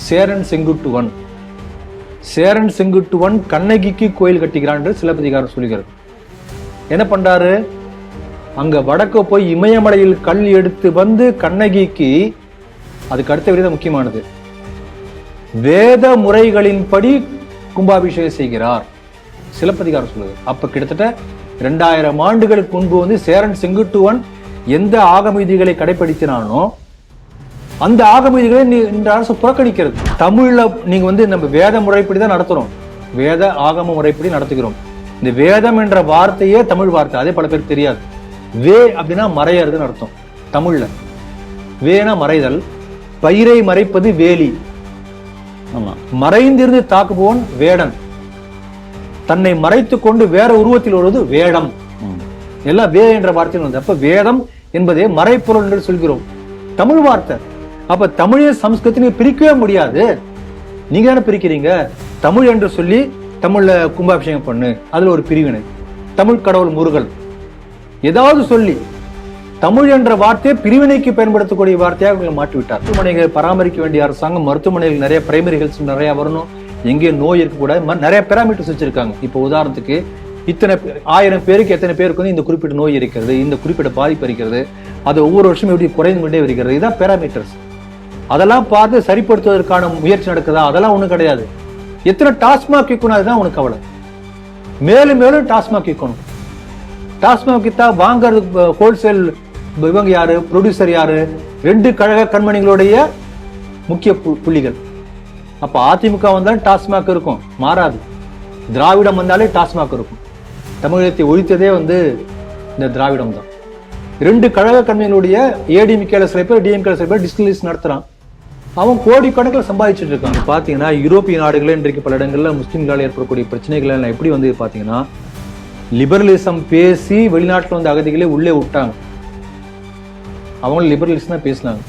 சேரன் செங்குட்டுவன். சேரன் செங்குட்டுவன் கண்ணகிக்கு கோயில் கட்டிக்கிறான் என்று சிலப்பதிகாரம் சொல்லுகிறது. என்ன பண்றாரு? அங்க வடக்க போய் இமயமலையில் கல் எடுத்து வந்து கண்ணகிக்கு, அதுக்கு அடுத்த விதம் முக்கியமானது, வேத முறைகளின்படி கும்பாபிஷேகம் செய்கிறார் சிலப்பதிகாரம் சொல்லுது. அப்ப கிட்டத்தட்ட 2000 ஆண்டுகளுக்கு முன்பு வந்து சேரன் செங்குட்டுவன் எந்த ஆகம விதிகளை கடைபிடித்தினானோ அந்த ஆகம விதிகளை இந்த அரசு புறக்கணிக்கிறது. தமிழ்ல நீங்க வந்து நம்ம வேத முறைப்படி தான் நடத்துறோம், வேத ஆகம முறைப்படி நடத்துகிறோம். இந்த வேதம் என்ற வார்த்தையே தமிழ் வார்த்தை, அதே பல பேருக்கு தெரியாது. வே அப்படின்னா மறையறதுன்னு அர்த்தம் தமிழ்ல. வேனா மறைதல், பயிரை மறைப்பது வேலி, மறைந்திருந்து தாக்குபவன் வேடன், தன்னை மறைத்து கொண்டு வேற உருவத்தில் வருவது வேடம். எல்லாம் வே என்ற வார்த்தையில் வந்து, அப்ப வேதம் என்பதே மறைப்பொருள் என்று சொல்கிறோம், தமிழ் வார்த்தை. அப்ப தமிழையும் சமஸ்கிருதத்தையும் பிரிக்கவே முடியாது. நீங்க தானே பிரிக்கிறீங்க. தமிழ் என்று சொல்லி தமிழ்ல கும்பாபிஷேகம் பண்ணு, அதுல ஒரு பிரிவினை. தமிழ் கடவுள் முருகன் ஏதாவது சொல்லி தமிழ் என்ற வார்த்தையை பிரிவினைக்கு பயன்படுத்தக்கூடிய வார்த்தையாக இவங்களை மாற்றிவிட்டார். மருத்துவமனைகளை பராமரிக்க வேண்டிய அரசாங்கம் மருத்துவமனைகள் நிறைய பிரைமரி ஹெல்த் நிறைய வரணும், எங்கே நோய் இருக்கக்கூடாது, நிறைய பேராமீட்டர்ஸ் வச்சிருக்காங்க. இப்போ உதாரணத்துக்கு இத்தனை 1000 பேருக்கு எத்தனை பேருக்கு வந்து இந்த குறிப்பிட்ட நோய் இருக்கிறது, இந்த குறிப்பிட்ட பாதிப்பு இருக்கிறது, அது ஒவ்வொரு வருஷமும் எப்படி குறைந்து கொண்டே வருகிறது, இதுதான் பேராமீட்டர்ஸ். அதெல்லாம் பார்த்து சரிப்படுத்துவதற்கான முயற்சி நடக்குதா? அதெல்லாம் ஒண்ணும் கிடையாது. எத்தனை டாஸ்மாக் விற்கணும், அதுதான் உனக்கு கவலை. மேலும் மேலும் டாஸ்மாக் விற்கணும். டாஸ்மாக் வித்தா வாங்கறது ஹோல்சேல் இவங்க யாரு, ப்ரொடியூசர் யாரு? 2 கழக கண்மணிகளுடைய முக்கிய புள்ளிகள். அப்ப அதிமுக வந்தாலும் டாஸ்மாக் இருக்கும், மாறாது. திராவிடம் வந்தாலே டாஸ்மாக் இருக்கும். தமிழகத்தை ஒழித்ததே வந்து இந்த திராவிடம் தான். 2 கழக கண்மணிகளுடைய ஏடிஎம்கேல சில பேர், டிஎம்கேல சில பேர் டிஸ்டிலரிஸ் நடத்துறான். அவன் கோடிக்கணக்கில் சம்பாதிச்சுட்டு இருக்காங்க. பாத்தீங்கன்னா யூரோப்பிய நாடுகள் இன்றைக்கு பல இடங்கள்ல முஸ்லிம்களால் ஏற்படக்கூடிய பிரச்சனைகள் எல்லாம் எப்படி வந்து பாத்தீங்கன்னா, லிபரலிசம் பேசி வெளிநாட்டுல வந்து அகதிகளே உள்ளே விட்டாங்க. அவங்களும் லிபரலிசம் தான் பேசினாங்க.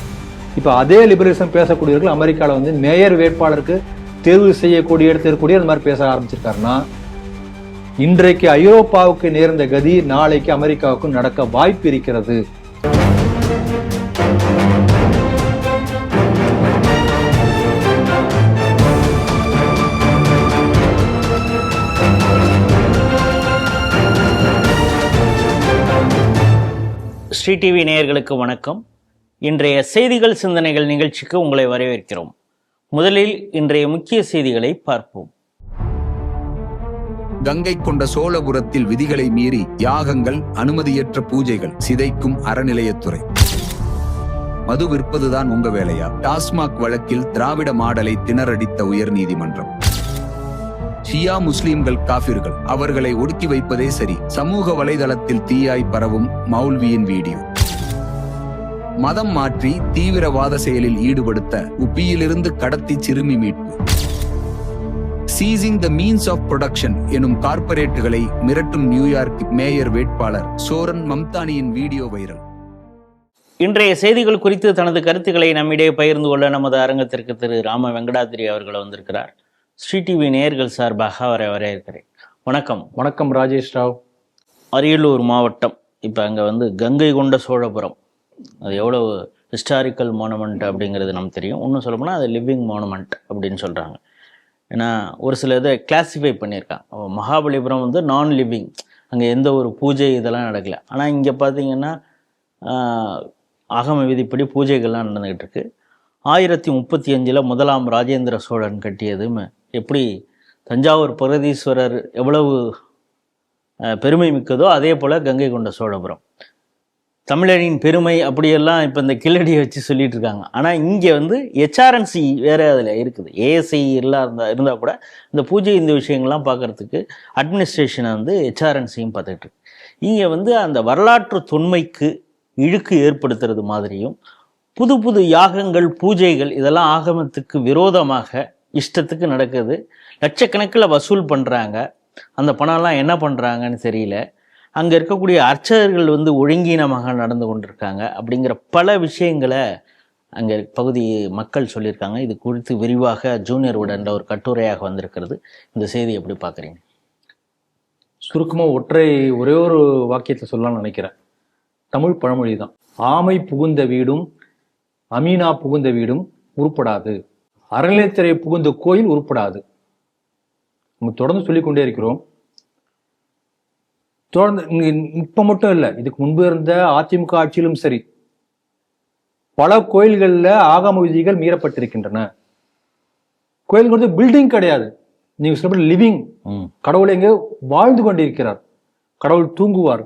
இப்ப அதே லிபரலிசம் பேசக்கூடியவர்கள் அமெரிக்கால வந்து மேயர் வேட்பாளருக்கு தேர்வு செய்யக்கூடிய இடத்துல இருக்கக்கூடிய அந்த மாதிரி பேச ஆரம்பிச்சிருக்காருன்னா, இன்றைக்கு ஐரோப்பாவுக்கு நேர்ந்த கதி நாளைக்கு அமெரிக்காவுக்கும் நடக்க வாய்ப்பு இருக்கிறது. ஸ்ரீ டிவி நேயர்களுக்கு வணக்கம். இன்றைய செய்திகள் சிந்தனைகள் நிகழ்ச்சிக்கு உங்களை வரவேற்கிறோம். முதலில் இன்றைய முக்கிய செய்திகளை பார்ப்போம். கங்கை கொண்ட சோழபுரத்தில் விதிகளை மீறி யாகங்கள், அனுமதியற்ற பூஜைகள் சிதைக்கும் அறநிலையத்துறை. மது விற்பதுதான் உங்க வேலையா? டாஸ்மாக் வழக்கில் திராவிட மாடலை திணறடித்த உயர்நீதிமன்றம். ஷியா முஸ்லிம்கள் காபிர்கள், அவர்களை ஒடுக்கி வைப்பதே சரி. சமூக வலைதளத்தில் தீயாய் பரவும் மௌல்வியின் வீடியோ. மதம் மாற்றி தீவிரவாத செயலில் ஈடுபடுத்த உப்பியிலிருந்து கடத்தி சிறுமி மீட்பு. சீசிங் த மீன்ஸ் ஆஃப் ப்ரொடக்ஷன் எனும் கார்ப்பரேட்டுகளை மிரட்டும் நியூயார்க் மேயர் வேட்பாளர் சோரன் மம்தானியின் வீடியோ வைரல். இன்றைய செய்திகள் குறித்து தனது கருத்துக்களை நம்மிடையே பகிர்ந்து கொள்ள நமது அரங்கத்திற்கு திரு ராம வெங்கடாத்திரி அவர்கள் வந்திருக்கிறார். ஸ்ரீ டிவி நேயர்கள் சார்பாக அவரை வரவேற்கிறேன். வணக்கம். வணக்கம் ராஜேஷ் ராவ். அரியலூர் மாவட்டம், இப்போ அங்கே வந்து கங்கை கொண்ட சோழபுரம், அது எவ்வளவு ஹிஸ்டாரிக்கல் மானுமெண்ட் அப்படிங்கிறது நமக்கு தெரியும். இன்னும் சொல்லப்போனால் அது லிவிங் மானுமெண்ட் அப்படின்னு சொல்கிறாங்க. ஏன்னா ஒரு சில இதை கிளாஸிஃபை பண்ணியிருக்காங்க. மகாபலிபுரம் வந்து நான் லிவிங், அங்கே எந்த ஒரு பூஜை இதெல்லாம் நடக்கலை. ஆனால் இங்கே பார்த்தீங்கன்னா ஆகம விதிப்படி பூஜைகள்லாம் நடந்துக்கிட்டு இருக்கு. 1035 முதலாம் ராஜேந்திர சோழன் கட்டியதும் எப்படி தஞ்சாவூர் பிரகதீஸ்வரர் எவ்வளவு பெருமை மிக்கதோ அதே போல் கங்கை கொண்ட சோழபுரம் தமிழனின் பெருமை அப்படியெல்லாம் இப்போ இந்த கில்லடியை வச்சு சொல்லிட்டு இருக்காங்க. ஆனால் இங்கே வந்து ஹெச்ஆர்என்சி வேறு அதில் இருக்குது, ஏஎஸ்ஐ எல்லாம் இருந்தால் கூட இந்த பூஜை இந்த விஷயங்கள்லாம் பார்க்குறதுக்கு அட்மினிஸ்ட்ரேஷனை வந்து ஹெச்ஆர்என்சியும் பார்த்துக்கிட்டு இருக்கு. இங்கே வந்து அந்த வரலாற்று தொன்மைக்கு இழுக்கு ஏற்படுத்துறது மாதிரியும் புது புது யாகங்கள், பூஜைகள் இதெல்லாம் ஆகமத்துக்கு விரோதமாக இஷ்டத்துக்கு நடக்குது. லட்சக்கணக்கில் வசூல் பண்ணுறாங்க. அந்த பணம்லாம் என்ன பண்ணுறாங்கன்னு தெரியல. அங்கே இருக்கக்கூடிய அர்ச்சகர்கள் வந்து ஒழுங்கீனமாக நடந்து கொண்டிருக்காங்க அப்படிங்கிற பல விஷயங்களை அங்கே பகுதி மக்கள் சொல்லியிருக்காங்க. இது குறித்து விரிவாக ஜூனியர் உடன்ற ஒரு கட்டுரையாக வந்திருக்கிறது. இந்த செய்தி எப்படி பார்க்குறீங்க? சுருக்கமாக ஒரே ஒரு வாக்கியத்தை சொல்லலாம்னு நினைக்கிறேன். தமிழ் பழமொழி தான், ஆமை புகுந்த வீடும் அமீனா புகுந்த வீடும் உருப்படாது. அறநிலையத்துறை புகுந்த கோயில் உருப்படாது. நம்ம தொடர்ந்து சொல்லிக்கொண்டே இருக்கிறோம். தொடர்ந்து இப்ப மட்டும் இல்லை, இதுக்கு முன்பு இருந்த அதிமுக ஆட்சியிலும் சரி பல கோயில்கள்ல ஆகம விதிகள் மீறப்பட்டிருக்கின்றன. கோயில்ங்கிறது பில்டிங் கிடையாது, நீங்க சொல்ற லிவிங். கடவுள் எங்க வாழ்ந்து கொண்டிருக்கிறார், கடவுள் தூங்குவார்,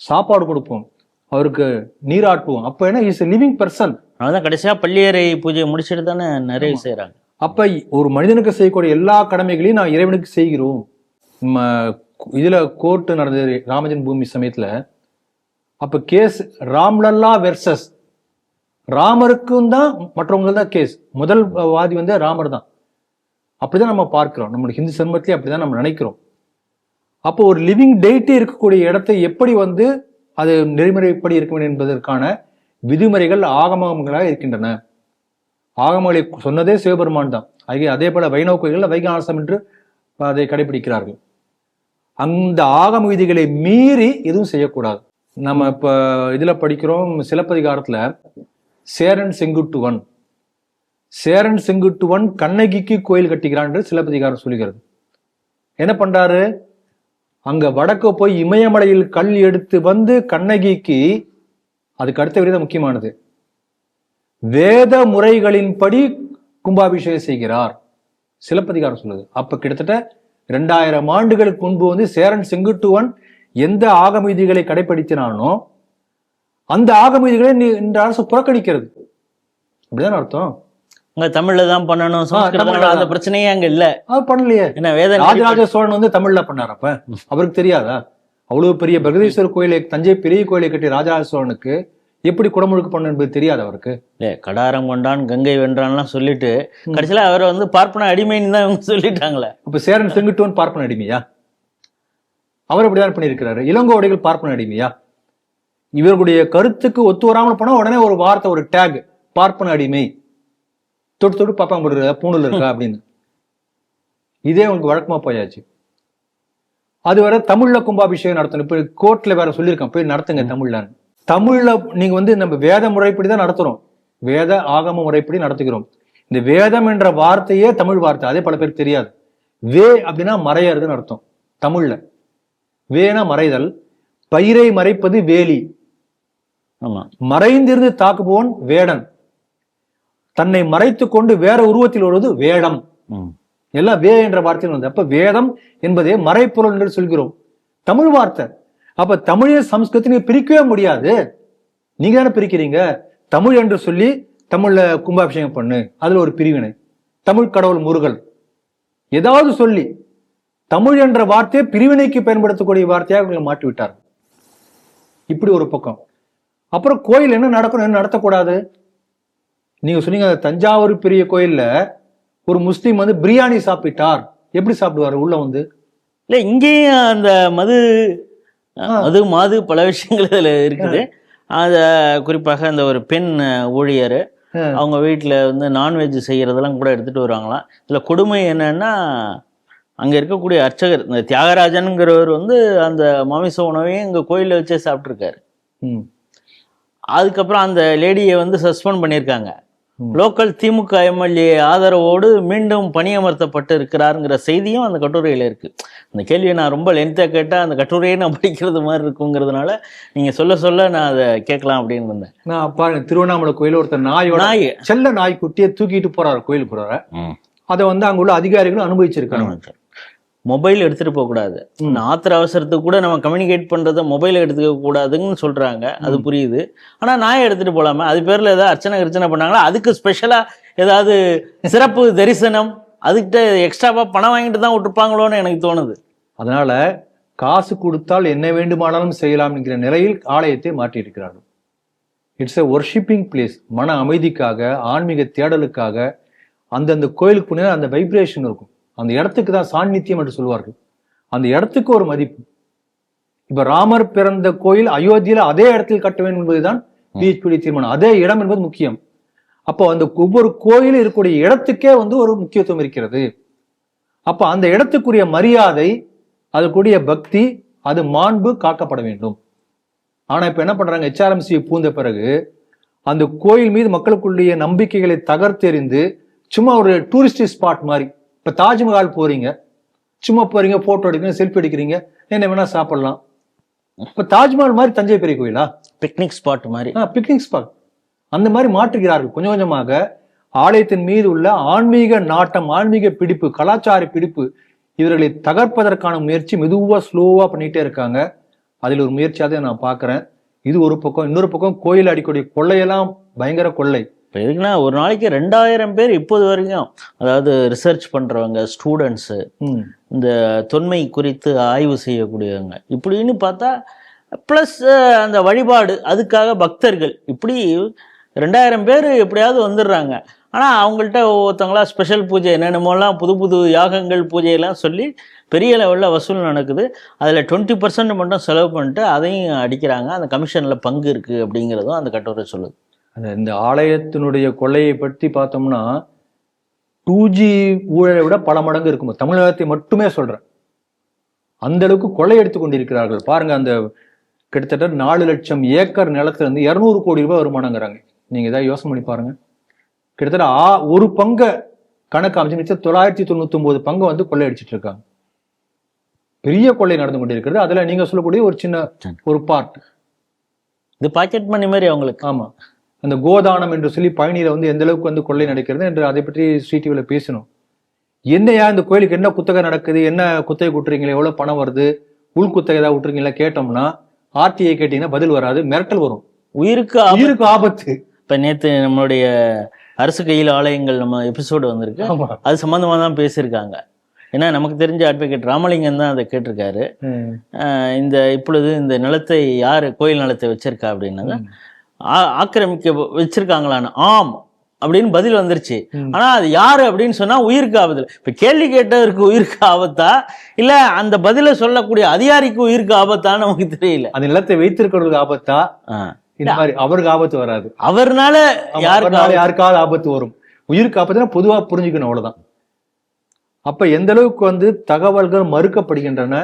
சாப்பாடு கொடுப்போம், அவருக்கு நீராட்டுவோம். அப்ப என்ன, இஸ் லிவிங் பர்சன். அதான் கடைசியா பள்ளியறை பூஜையை முடிச்சுட்டு தானே நிறைய செய்யறாங்க. அப்ப ஒரு மனிதனுக்கு செய்யக்கூடிய எல்லா கடமைகளையும் நான் இறைவனுக்கு செய்கிறோம். நம்ம இதுல கோர்ட் நடந்தது ராமஜன் பூமி சமயத்துல. அப்ப கேஸ் ராம்லல்லா வெர்சஸ் ராமருக்கும் தான், மற்றவங்களுக்கு தான் கேஸ். முதல் வாதி வந்து ராமர் தான். அப்படிதான் நம்ம பார்க்கிறோம், நம்மளுடைய ஹிந்து சமூகத்திலே அப்படிதான் நம்ம நினைக்கிறோம். அப்போ ஒரு லிவிங் டெய்ட்டே இருக்கக்கூடிய இடத்தை எப்படி வந்து அது நெறிமுறைப்படி இருக்க வேண்டும் என்பதற்கான விதிமுறைகள் ஆகமங்களாக இருக்கின்றன. ஆகமங்களை சொன்னதே சிவபெருமான் தான். அதே போல வைணவ கோயில்கள் வைகானசம் என்று அதை கடைபிடிக்கிறார்கள். அந்த ஆகம விதிகளை மீறி எதுவும் செய்யக்கூடாது. நம்ம இப்ப இதுல படிக்கிறோம், சிலப்பதிகாரத்துல சேரன் செங்குட்டுவன் கண்ணகிக்கு கோயில் கட்டிக்கிறான் என்று சிலப்பதிகாரம் சொல்லுகிறது. என்ன பண்றாரு, அங்க வடக்க போய் இமயமலையில் கல் எடுத்து வந்து கண்ணகிக்கு, அதுக்கு அடுத்த விரதம் முக்கியமானது, வேத முறைகளின்படி கும்பாபிஷேகம் செய்கிறார் சிலப்பதிகாரம் சொல்லுது. அப்ப கிட்டத்தட்ட 2000 ஆண்டுகளுக்கு முன்பு வந்து சேரன் செங்குட்டுவன் எந்த ஆகம விதிகளை கடைபிடித்தினானோ அந்த ஆகம விதிகளை இந்த அரசு புறக்கணிக்கிறது. அப்படிதான் அர்த்தம். தமிழ்ல தான் பண்ணணும், அந்த பிரச்சனையே அங்க இல்ல. அது பண்ணலையே. என்ன வேத ராஜராஜ சோழன் வந்து தமிழ்ல பண்ணார். அப்ப அவருக்கு தெரியாதா? அவ்வளவு பெரிய பிரகதீஸ்வரர் கோயிலை, தஞ்சை பெரிய கோயிலை கட்டி ராஜராஜ சோழனுக்கு எப்படி குடமுழுக்கு பண்ண என்பது தெரியாது அவருக்கு. கடாரம் கொண்டான் கங்கை வென்றான்லாம் சொல்லிட்டு கடைசியில அவரை வந்து பார்ப்பன அடிமைன்னு தான் இவங்க சொல்லிட்டாங்களே. இப்ப சேரன் செங்குட்டுவன் பார்ப்பன அடிமையா? அவர் அப்படிதான் பண்ணியிருக்கிறாரு. இளங்கோவடிகள் பார்ப்பன அடிமையா? இவர்களுடைய கருத்துக்கு ஒத்து வராமல் போனா உடனே ஒரு வார்த்தை, ஒரு டேக், பார்ப்பன அடிமை, தொட்டு தொட்டு பாப்பாங்க பூணுல இருக்கா அப்படின்னு. இதே உங்களுக்கு வழக்கமா போயாச்சு. அது வரை தமிழ்ல கும்பாபிஷேகம் நடத்தணும். இப்ப கோர்ட்ல வேற சொல்லியிருக்கான், போய் நடத்துங்க தமிழ்ல. தமிழ்ல நீங்க வந்து நம்ம வேத முறைப்படி தான் நடத்துறோம், வேத ஆகம முறைப்படி நடத்துகிறோம். இந்த வேதம் என்ற வார்த்தையே தமிழ் வார்த்தை, அதே பல பேருக்கு தெரியாது. வே அப்படின்னா மறையறதுன்னு அர்த்தம் தமிழ்ல. வேனா மறைதல், பயிரை மறைப்பது வேலி, மறைந்திருந்து தாக்குபவன் வேடன், தன்னை மறைத்து கொண்டு வேற உருவத்தில் வருவது வேடம். எல்லாம் வே என்ற வார்த்தையில் வந்து, அப்ப வேதம் என்பதே மறைப்பொருள் என்று சொல்கிறோம், தமிழ் வார்த்தை. அப்ப தமிழை சம்ஸ்கிருதி பிரிக்கவே முடியாது. நீங்க தானே பிரிக்கிறீங்க. தமிழ் என்று சொல்லி தமிழ்ல கும்பாபிஷேகம் பண்ணு, அதுல ஒரு பிரிவினை. தமிழ் கடவுள் முருகல் ஏதாவது சொல்லி தமிழ் என்ற வார்த்தையை பிரிவினைக்கு பயன்படுத்தக்கூடிய வார்த்தையாக மாற்றி விட்டார். இப்படி ஒரு பக்கம். அப்புறம் கோயில் என்ன நடக்கணும், என்ன நடத்தக்கூடாது. நீங்க சொன்னீங்க தஞ்சாவூர் பெரிய கோயில்ல ஒரு முஸ்லீம் வந்து பிரியாணி சாப்பிட்டார், எப்படி சாப்பிடுவாரு உள்ள வந்து? இல்ல இங்கேயும் அந்த மாது பல விஷயங்கள் இதுல இருக்குது. அத குறிப்பாக அந்த ஒரு பெண் ஊழியர் அவங்க வீட்டுல வந்து நான்வெஜ் செய்யறதெல்லாம் கூட எடுத்துட்டு வருவாங்களாம். இதுல கொடுமை என்னன்னா, அங்க இருக்கக்கூடிய அர்ச்சகர் இந்த தியாகராஜனுங்கிறவர் வந்து அந்த மாமிச உணவையும் இங்க கோயில்ல வச்சே சாப்பிட்டுருக்காரு. அதுக்கப்புறம் அந்த லேடியை வந்து சஸ்பெண்ட் பண்ணியிருக்காங்க. லோக்கல் திமுக எம்எல்ஏ ஆதரவோடு மீண்டும் பணியமர்த்தப்பட்டு இருக்கிறாருங்கிற செய்தியும் அந்த கட்டுரையில இருக்கு. அந்த கேள்வியை நான் ரொம்ப லென்த்தாக கேட்டால் அந்த கட்டுரையை நான் படிக்கிறது மாதிரி இருக்குங்கிறதுனால நீங்க சொல்ல சொல்ல நான் அதை கேட்கலாம் அப்படின்னு வந்தேன். நான் பாருங்க, திருவண்ணாமலை கோயில ஒருத்தர் நாய் செல்ல நாய்க்குட்டியை தூக்கிட்டு போறாரு கோயிலுக்கு போறாரு. அதை வந்து அங்க உள்ள அதிகாரிகளும் அனுபவிச்சிருக்காங்க. மொபைல் எடுத்துட்டு போக கூடாது, ஆத்திர அவசரத்துக்கு கூட நம்ம கம்யூனிகேட் பண்றத மொபைல் எடுத்துக்க கூடாதுன்னு சொல்றாங்க, அது புரியுது. ஆனா நாயை எடுத்துட்டு போலாமே, அது பேர்ல ஏதாவது அர்ச்சனை பண்ணாங்களா, அதுக்கு ஸ்பெஷலா ஏதாவது சிறப்பு தரிசனம், அதுக்கிட்ட எக்ஸ்ட்ராவா பணம் வாங்கிட்டு தான் விட்டுருப்பாங்களோன்னு எனக்கு தோணுது. அதனால காசு கொடுத்தால் என்ன வேண்டுமானாலும் செய்யலாம் என்கிற நிலையில் ஆலயத்தை மாற்றி இருக்கிறார்கள். It's a worshipping place. மன அமைதிக்காக, ஆன்மீக தேடலுக்காக அந்தந்த கோயிலுக்கு போனா அந்த வைப்ரேஷன் இருக்கும். அந்த இடத்துக்கு தான் சாநித்தியம் என்று சொல்வார்கள். அந்த இடத்துக்கு ஒரு மதிப்பு. இப்ப ராமர் பிறந்த கோயில் அயோத்தியில அதே இடத்தில் கட்ட வேண்டும் என்பதுதான் பிஹெச்பி தீர்மானம். அதே இடம் என்பது முக்கியம். அப்போ அந்த ஒவ்வொரு கோயிலும் இருக்கக்கூடிய இடத்துக்கே வந்து ஒரு முக்கியத்துவம் இருக்கிறது. அப்ப அந்த இடத்துக்குரிய மரியாதை, அதுக்குரிய பக்தி, அது மாண்பு காக்கப்பட வேண்டும். ஆனா இப்ப என்ன பண்றாங்க, HRMC பூந்த பிறகு அந்த கோயில் மீது மக்களுக்குள்ளேயே நம்பிக்கைகளை தகர்த்தெறிந்து சும்மா ஒரு டூரிஸ்ட் ஸ்பாட் மாதிரி. இப்ப தாஜ்மஹால் போறீங்க, சும்மா போறீங்க, போட்டோ எடுக்கிறீங்க, செல்ஃபி எடுக்கிறீங்க, என்ன வேணா சாப்பிடலாம். இப்ப தாஜ்மஹால் மாதிரி தஞ்சை பெரிய கோயிலா? பிக்னிக் ஸ்பாட் மாதிரி. பிக்னிக் ஸ்பாட் அந்த மாதிரி மாற்றுகிறார்கள். கொஞ்சம் கொஞ்சமாக ஆலயத்தின் மீது உள்ள ஆன்மீக நாட்டம், ஆன்மீக பிடிப்பு, கலாச்சார பிடிப்பு இவர்களை தகர்ப்பதற்கான முயற்சி மெதுவா ஸ்லோவா பண்ணிட்டே இருக்காங்க. அதில் ஒரு முயற்சியாக நான் பாக்குறேன். இது ஒரு பக்கம். இன்னொரு பக்கம் கோயில் அடிக்கடி கொள்ளையெல்லாம் பயங்கர கொள்ளை. இப்போ எதுக்குன்னா ஒரு நாளைக்கு 2000 பேர் இப்போது வரைக்கும், அதாவது ரிசர்ச் பண்றவங்க, ஸ்டூடெண்ட்ஸு, இந்த தொன்மை குறித்து ஆய்வு செய்யக்கூடியவங்க, இப்படின்னு பார்த்தா ப்ளஸ் அந்த வழிபாடு, அதுக்காக பக்தர்கள், இப்படி 2000 பேர் எப்படியாவது வந்துடுறாங்க. ஆனால் அவங்கள்ட்ட ஒவ்வொருத்தவங்களா ஸ்பெஷல் பூஜை என்னென்னமோலாம் புது புது யாகங்கள் பூஜையெல்லாம் சொல்லி பெரிய லெவலில் வசூல் நடக்குது. அதில் 20% மட்டும் செலவு பண்ணிட்டு அதையும் அடிக்கிறாங்க. அந்த கமிஷனில் பங்கு இருக்குது அப்படிங்கிறதும் அந்த கட்டுரை சொல்லுது. இந்த ஆலயத்தினுடைய கொள்ளையை பற்றி பார்த்தோம்னா 2G ஊழலை விட பல மடங்கு இருக்கும். தமிழகத்தை மட்டுமே சொல்றேன். அந்த அளவுக்கு கொள்ளையடித்து கொண்டிருக்கிறார்கள். பாருங்க, அந்த கிட்டத்தட்ட 4 லட்சம் ஏக்கர் நிலத்துல இருந்து 200 கோடி ரூபாய் வருமானங்கிறாங்க. நீங்க ஏதாவது யோசனை பண்ணி பாருங்க. கிட்டத்தட்ட ஒரு பங்கை கணக்கு அமைச்சு 999 பங்கு வந்து கொள்ளையடிச்சிட்டு இருக்காங்க. பெரிய கொள்ளை நடந்து கொண்டிருக்கிறது. அதுல நீங்க சொல்லக்கூடிய ஒரு சின்ன ஒரு பார்ட். இது பாக்கெட் மணி மாதிரி அவங்களுக்கு. ஆமா, அந்த கோதானம் என்று சொல்லி பழனியில வந்து எந்த அளவுக்கு வந்து கொள்ளை நடக்கிறது என்று அதை பற்றி ஸ்ரீ டிவில பேசணும். என்னையா இந்த கோயிலுக்கு என்ன குத்தகை நடக்குது, என்ன குத்தகை விட்டுறீங்களா, எவ்வளவு பணம் வருது, உள் குத்தகை ஏதாவது விட்டுறீங்களா கேட்டோம்னா ஆர்டிஐ கேட்டீங்கன்னா பதில் வராது, மிரட்டல் வரும். உயிருக்கு ஆபத்து. இப்ப நேத்து நம்மளுடைய அரசு கையில் ஆலயங்கள் நம்ம எபிசோடு வந்திருக்கு, அது சம்பந்தமா தான் பேசியிருக்காங்க. ஏன்னா நமக்கு தெரிஞ்ச அட்வொகேட் ராமலிங்கம் தான் அதை கேட்டிருக்காரு. இப்பொழுது இந்த நிலத்தை யாரு கோயில் நிலத்தை வச்சிருக்கா அப்படின்னா ஆக்கிரமிக்க வச்சிருக்காங்களான்னு. ஆம் அப்படின்னு பதில் வந்துருச்சு. ஆனா அது யாரு அப்படின்னு சொன்னா உயிருக்கு ஆபத்து. இப்ப கேள்வி கேட்டவருக்கு உயிருக்கு ஆபத்தா இல்ல அந்த பதில சொல்லக்கூடிய அதிகாரிக்கு உயிருக்கு ஆபத்தான்னு நமக்கு தெரியல. அந்த நிலத்தை வைத்திருக்கிறவருக்கு ஆபத்தா, இந்த மாதிரி அவருக்கு ஆபத்து வராது. அவர்னால யாருக்காவது ஆபத்து வரும். உயிருக்கு ஆபத்துனா பொதுவா புரிஞ்சுக்கணும், அவ்வளவுதான். அப்ப எந்த அளவுக்கு வந்து தகவல்கள் மறுக்கப்படுகின்றன,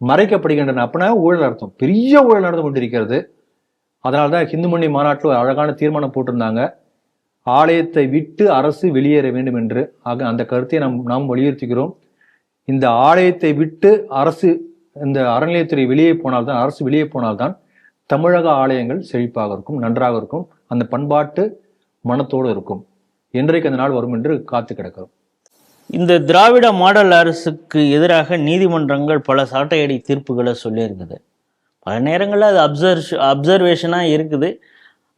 மறைக்கப்படுகின்றன அப்படின்னா ஊழல் அர்த்தம். பெரிய ஊழல் நடந்து கொண்டிருக்கிறது. அதனால்தான் ஹிந்து மணி மாநாட்டில் ஒரு அழகான தீர்மானம் போட்டிருந்தாங்க, ஆலயத்தை விட்டு அரசு வெளியேற வேண்டும் என்று. ஆக அந்த கருத்தை நாம் வலியுறுத்துகிறோம். இந்த ஆலயத்தை விட்டு அரசு, இந்த அறநிலையத்துறை வெளியே போனால்தான், அரசு வெளியே போனால்தான் தமிழக ஆலயங்கள் செழிப்பாக இருக்கும், நன்றாக இருக்கும், அந்த பண்பாட்டு மனத்தோடு இருக்கும். என்றைக்கு அந்த நாள் வரும் என்று காத்து கிடக்கிறோம். இந்த திராவிட மாடல் அரசுக்கு எதிராக நீதிமன்றங்கள் பல சாட்டையடி தீர்ப்புகளை சொல்லியிருக்குது. பல நேரங்களில் அது அப்சர்வேஷனாக இருக்குது.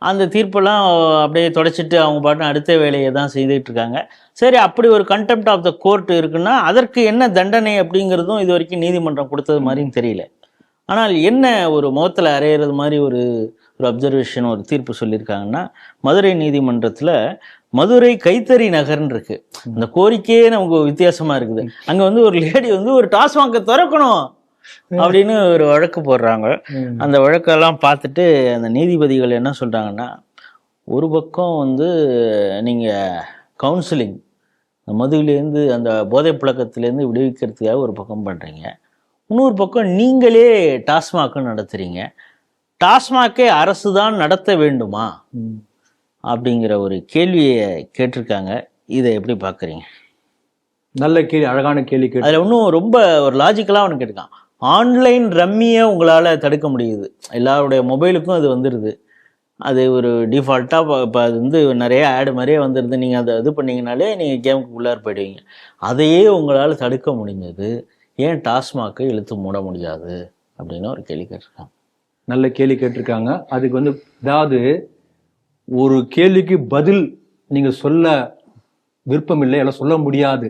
அந்த தீர்ப்பெல்லாம் அப்படியே தொடச்சிட்டு அவங்க பாட்டு அடுத்த வேலையை தான் செய்துட்டு இருக்காங்க. சரி, அப்படி ஒரு கண்டெம்ட் ஆஃப் த கோர்ட் இருக்குன்னா அதற்கு என்ன தண்டனை அப்படிங்கிறதும் இது வரைக்கும் நீதிமன்றம் கொடுத்தது மாதிரியும் தெரியல. ஆனால் என்ன ஒரு முகத்தில் அறையிறது மாதிரி ஒரு அப்சர்வேஷன், ஒரு தீர்ப்பு சொல்லியிருக்காங்கன்னா, மதுரை நீதிமன்றத்தில் மதுரை கைத்தறி நகர்ன்னு இருக்கு. அந்த கோரிக்கையே நமக்கு வித்தியாசமா இருக்குது. அங்க வந்து ஒரு லேடி வந்து ஒரு டாஸ்மாகை திறக்கணும் அப்படின்னு ஒரு வழக்கு போடுறாங்க. அந்த வழக்கெல்லாம் பார்த்துட்டு அந்த நீதிபதிகள் என்ன சொல்றாங்கன்னா, ஒரு பக்கம் வந்து நீங்க கவுன்சிலிங், மதுவிலேருந்து அந்த போதை பழக்கத்திலேருந்து விடுவிக்கிறதுக்காக ஒரு பக்கம் பண்றீங்க, இன்னொரு பக்கம் நீங்களே டாஸ்மாக் நடத்துறீங்க. டாஸ்மாக்கே அரசு தான் நடத்த வேண்டுமா அப்படிங்கிற ஒரு கேள்வியை கேட்டிருக்காங்க. இதை எப்படி பார்க்குறீங்க? நல்ல கேள்வி, அழகான கேள்வி. அதில் இன்னும் ரொம்ப ஒரு லாஜிக்கலாக ஒன்று கேட்டிருக்கான். ஆன்லைன் ரம்மியை உங்களால் தடுக்க முடியுது, எல்லாருடைய மொபைலுக்கும் அது வந்துடுது, அது ஒரு டிஃபால்ட்டாக இப்போ அது வந்து நிறைய ஆடு மாதிரியே வந்துடுது. நீங்கள் அதை இது பண்ணிங்கனாலே நீங்கள் கேமுக்கு உள்ளார போயிடுவீங்க. அதையே உங்களால் தடுக்க முடிஞ்சது, ஏன் டாஸ்மாகை இழுத்து மூட முடியாது அப்படின்னு ஒரு கேள்வி கேட்டிருக்காங்க. நல்ல கேள்வி கேட்டிருக்காங்க. அதுக்கு வந்து அதாவது ஒரு கேள்விக்கு பதில் நீங்கள் சொல்ல விருப்பம் இல்லை, எல்லாம் சொல்ல முடியாது,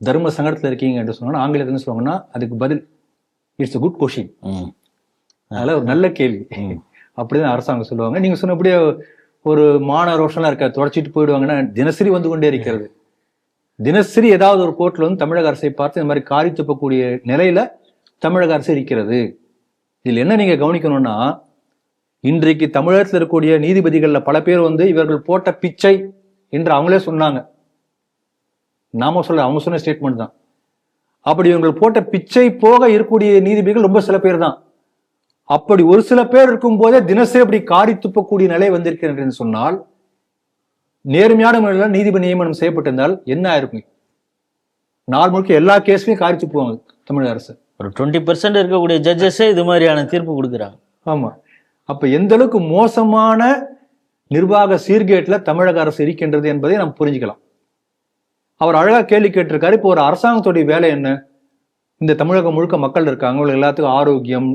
தர்ம சங்கடத்தில் இருக்கீங்க என்று சொன்னா ஆங்கிலத்தில் என்ன சொல்லுவாங்கன்னா அதுக்கு பதில் இட்ஸ் அ குட் கொஷின். அதனால ஒரு நல்ல கேள்வி அப்படிதான் அரசாங்கம் சொல்லுவாங்க. நீங்க சொன்னபடியே ஒரு மான ரோஷன்லாம் இருக்காது, தொடச்சிட்டு போயிடுவாங்கன்னா தினசரி வந்து கொண்டே இருக்கிறது. தினசரி ஏதாவது ஒரு கோர்ட்ல வந்து தமிழக அரசை பார்த்து இந்த மாதிரி காரி துப்பக்கூடிய நிலையில தமிழக அரசு இருக்கிறது. இதில் என்ன நீங்க கவனிக்கணும்னா, இன்றைக்கு தமிழகத்தில் இருக்கக்கூடிய நீதிபதிகள்ல பல பேர் வந்து இவர்கள் போட்ட பிச்சை என்று அவங்களே சொன்னாங்க. நாம சொல்ல, அவங்க சொன்ன ஸ்டேட்மெண்ட் தான். அப்படி இவங்க போட்ட பிச்சை போக இருக்கக்கூடிய நீதிபதிகள் ரொம்ப சில பேர் தான். அப்படி ஒரு சில பேர் இருக்கும் போதே தினசரி அப்படி காரி துப்பக்கூடிய நிலை வந்திருக்கிறது சொன்னால் நேர்மையான முறையில் நீதிபதி நியமனம் செய்யப்பட்டிருந்தால் என்ன ஆயிருக்கும்? நாள் முழுக்க எல்லா கேஸ்லயும் காரிச்சு போவாங்க தமிழக அரசு. ஒரு 20% இருக்கக்கூடிய ஜட்ஜஸே இது மாதிரியான தீர்ப்பு கொடுக்குறாங்க. ஆமா. அப்ப எந்த அளவுக்கு மோசமான நிர்வாக சீர்கேட்டுல தமிழக அரசு இருக்கின்றது என்பதை நாம் புரிஞ்சுக்கலாம். அவர் அழகா கேள்வி கேட்டிருக்காரு. இப்போ ஒரு அரசாங்கத்துடைய வேலை என்ன? இந்த தமிழகம் முழுக்க மக்கள் இருக்காங்க, அவங்களுக்கு எல்லாத்துக்கும் ஆரோக்கியம்,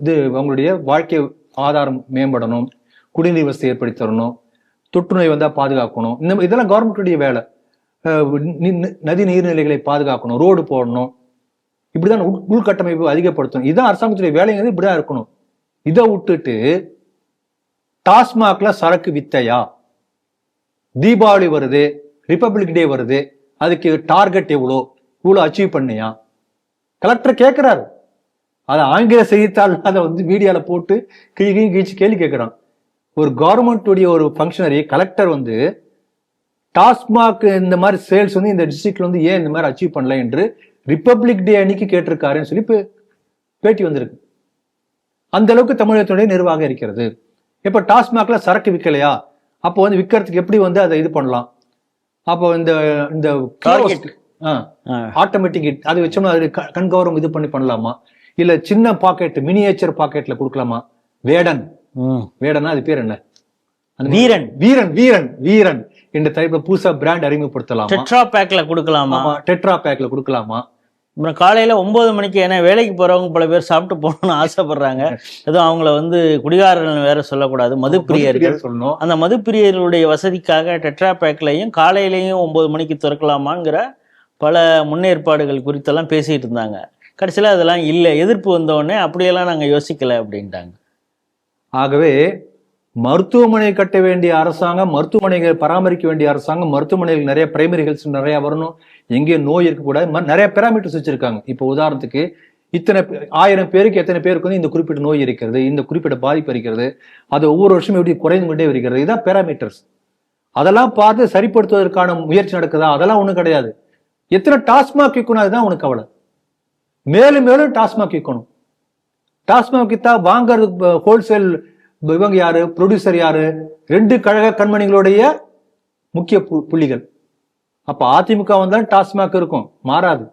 இது அவங்களுடைய வாழ்க்கை ஆதாரம் மேம்படணும், குடிநீர் வசதி ஏற்படுத்தி தரணும், தொற்று நோய் வந்தா பாதுகாக்கணும். இதெல்லாம் கவர்மெண்ட்டுடைய வேலை. நதி நீர்நிலைகளை பாதுகாக்கணும், ரோடு போடணும், இப்படிதான் உள்கட்டமைப்பு அதிகப்படுத்தணும். இதுதான் அரசாங்கத்துடைய வேலைங்கிறது, இப்படிதான் இருக்கணும். இதை விட்டுட்டு டாஸ்மாக்ல சரக்கு வித்தையா, தீபாவளி வருது, ரிபப்ளிக் டே வருது, அதுக்கு டார்கெட் இவ்வளவு அச்சீவ் பண்ணியா? கலெக்டர் கேட்கிறாரு. அதை ஆங்கில செய்தித்தாள் அதை வந்து மீடியால போட்டு கிழிச்சு கேள்வி கேட்கிறான். ஒரு கவர்மெண்ட்டுடைய ஒரு ஃபங்க்ஷனரி கலெக்டர் வந்து டாஸ்மாக் இந்த மாதிரி சேல்ஸ் வந்து இந்த டிஸ்ட்ரிக்ட்ல வந்து ஏன் இந்த மாதிரி அச்சீவ் பண்ணல என்று ரிபப்ளிக் டே அன்னைக்கு கேட்டிருக்காருன்னு சொல்லி பேட்டி வந்திருக்கு. அந்த அளவுக்கு தமிழகத்துடைய நிர்வாகம் இருக்கிறது. இப்ப டாஸ்மாக்ல சரக்கு விற்கலையா, அப்போ வந்து விற்கிறதுக்கு எப்படி வந்து அதை இது பண்ணலாம்? அப்போ இந்த ஆட்டோமேட்டிக் அதை வச்சோம்னா அது கண்கவரம் இது பண்ணலாமா? இல்ல சின்ன பாக்கெட் மினியேச்சர் பாக்கெட்ல கொடுக்கலாமா? வேடனா அது பேர் என்ன? வீரன் வீரன் வீரன் வீரன் என்ற தலைப்புல புதுசா பிராண்ட் அறிமுகப்படுத்தலாமா? டெட்ரா பேக்ல கொடுக்கலாமா? டெட்ரா பேக்ல கொடுக்கலாமா? அப்புறம் காலையில 9 மணிக்கு, ஏன்னா வேலைக்கு போறவங்க பல பேர் சாப்பிட்டு போகணும்னு ஆசைப்படுறாங்க. ஏதோ அவங்கள வந்து குடிகாரர்கள் வேற சொல்லக்கூடாது, மதுப்பிரியர்கள் சொல்லணும். அந்த மதுப்பிரியர்களுடைய வசதிக்காக டெட்ரா பேக்லையும் காலையிலையும் 9 மணிக்கு திறக்கலாமாங்கிற பல முன்னேற்பாடுகள் குறித்தெல்லாம் பேசிட்டு இருந்தாங்க. கடைசியில் அதெல்லாம் இல்லை, எதிர்ப்பு வந்தோடனே அப்படியெல்லாம் நாங்கள் யோசிக்கலை அப்படின்ட்டாங்க. ஆகவே மருத்துவமனை கட்ட வேண்டிய அரசாங்கம், மருத்துவமனைகளை பராமரிக்க வேண்டிய அரசாங்கம், மருத்துவமனைகள் நிறைய பிரைமரி ஹெல்த் நிறைய வரணும், எங்கேயும் நோய் இருக்கக்கூடாது, நிறைய பேராமீட்டர்ஸ் வச்சிருக்காங்க. இப்போ உதாரணத்துக்கு இத்தனை 1000 பேருக்கு எத்தனை பேருக்கு வந்து இந்த குறிப்பிட்ட நோய் இருக்கிறது, இந்த குறிப்பிட்ட பாதிப்பு இருக்கிறது, அது ஒவ்வொரு வருஷமும் எப்படி குறைந்து கொண்டே இருக்கிறது, இதுதான் பேராமீட்டர்ஸ். அதெல்லாம் பார்த்து சரிப்படுத்துவதற்கான முயற்சி நடக்குதா? அதெல்லாம் ஒண்ணும் கிடையாது. எத்தனை டாஸ்மாக் விற்கணும், அதுதான் உனக்கு கவலை. மேலும் மேலும் டாஸ்மாக் விற்கணும். டாஸ்மாக் வித்தா வாங்கறது ஹோல்சேல் இவங்க யாரு, ப்ரொடியூசர் யாரு? 2 கழக கண்மணிகளுடைய முக்கிய புள்ளிகள். அப்ப அதிமுக வந்தாலும் டாஸ்மாக் இருக்கும், மாறாது.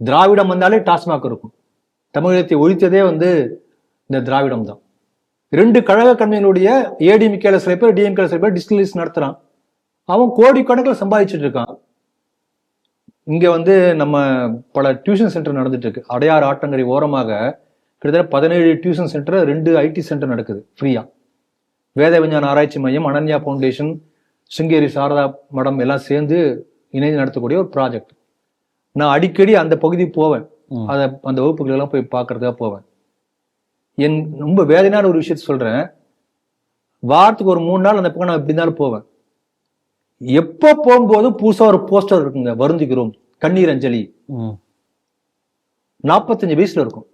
திராவிடம் வந்தாலே டாஸ்மாக் இருக்கும். தமிழகத்தை ஒழித்ததே வந்து இந்த திராவிடம் தான். 2 கழக கண்மணிகளுடைய ஏடிஎம்கேல சில பேர், டிஎம்கேல சில பேர் டிஸ்டிலரிஸ் நடத்துறான். அவன் கோடிக்கணக்கில் சம்பாதிச்சுட்டு இருக்கான். இங்க வந்து நம்ம பல டியூஷன் சென்டர் நடந்துட்டு இருக்கு. அடையாறு ஆட்டங்கரை ஓரமாக கிட்டத்தட்ட 17 டியூஷன் சென்டர், 2 ஐடி சென்டர் நடக்குது ஃப்ரீயா. வேத விஞ்ஞான ஆராய்ச்சி மையம், அனன்யா ஃபவுண்டேஷன், சிங்கேரி சாரதா மடம் எல்லாம் சேர்ந்து இணைந்து நடத்தக்கூடிய ஒரு ப்ராஜெக்ட். நான் அடிக்கடி அந்த பகுதி போவேன், அந்த வகுப்புகள் எல்லாம் போய் பார்க்கறதுக்காக போவேன். என் ரொம்ப வேதனையான ஒரு விஷயத்த சொல்றேன். வாரத்துக்கு ஒரு 3 நாள் அந்த பக்கம் நான் எப்படி இருந்தாலும் போவேன். எப்போ போகும்போது புதுசா ஒரு போஸ்டர் இருக்குங்க, வருந்துகிறோம், கண்ணீர் அஞ்சலி. 45 வயசுல இருக்கும்,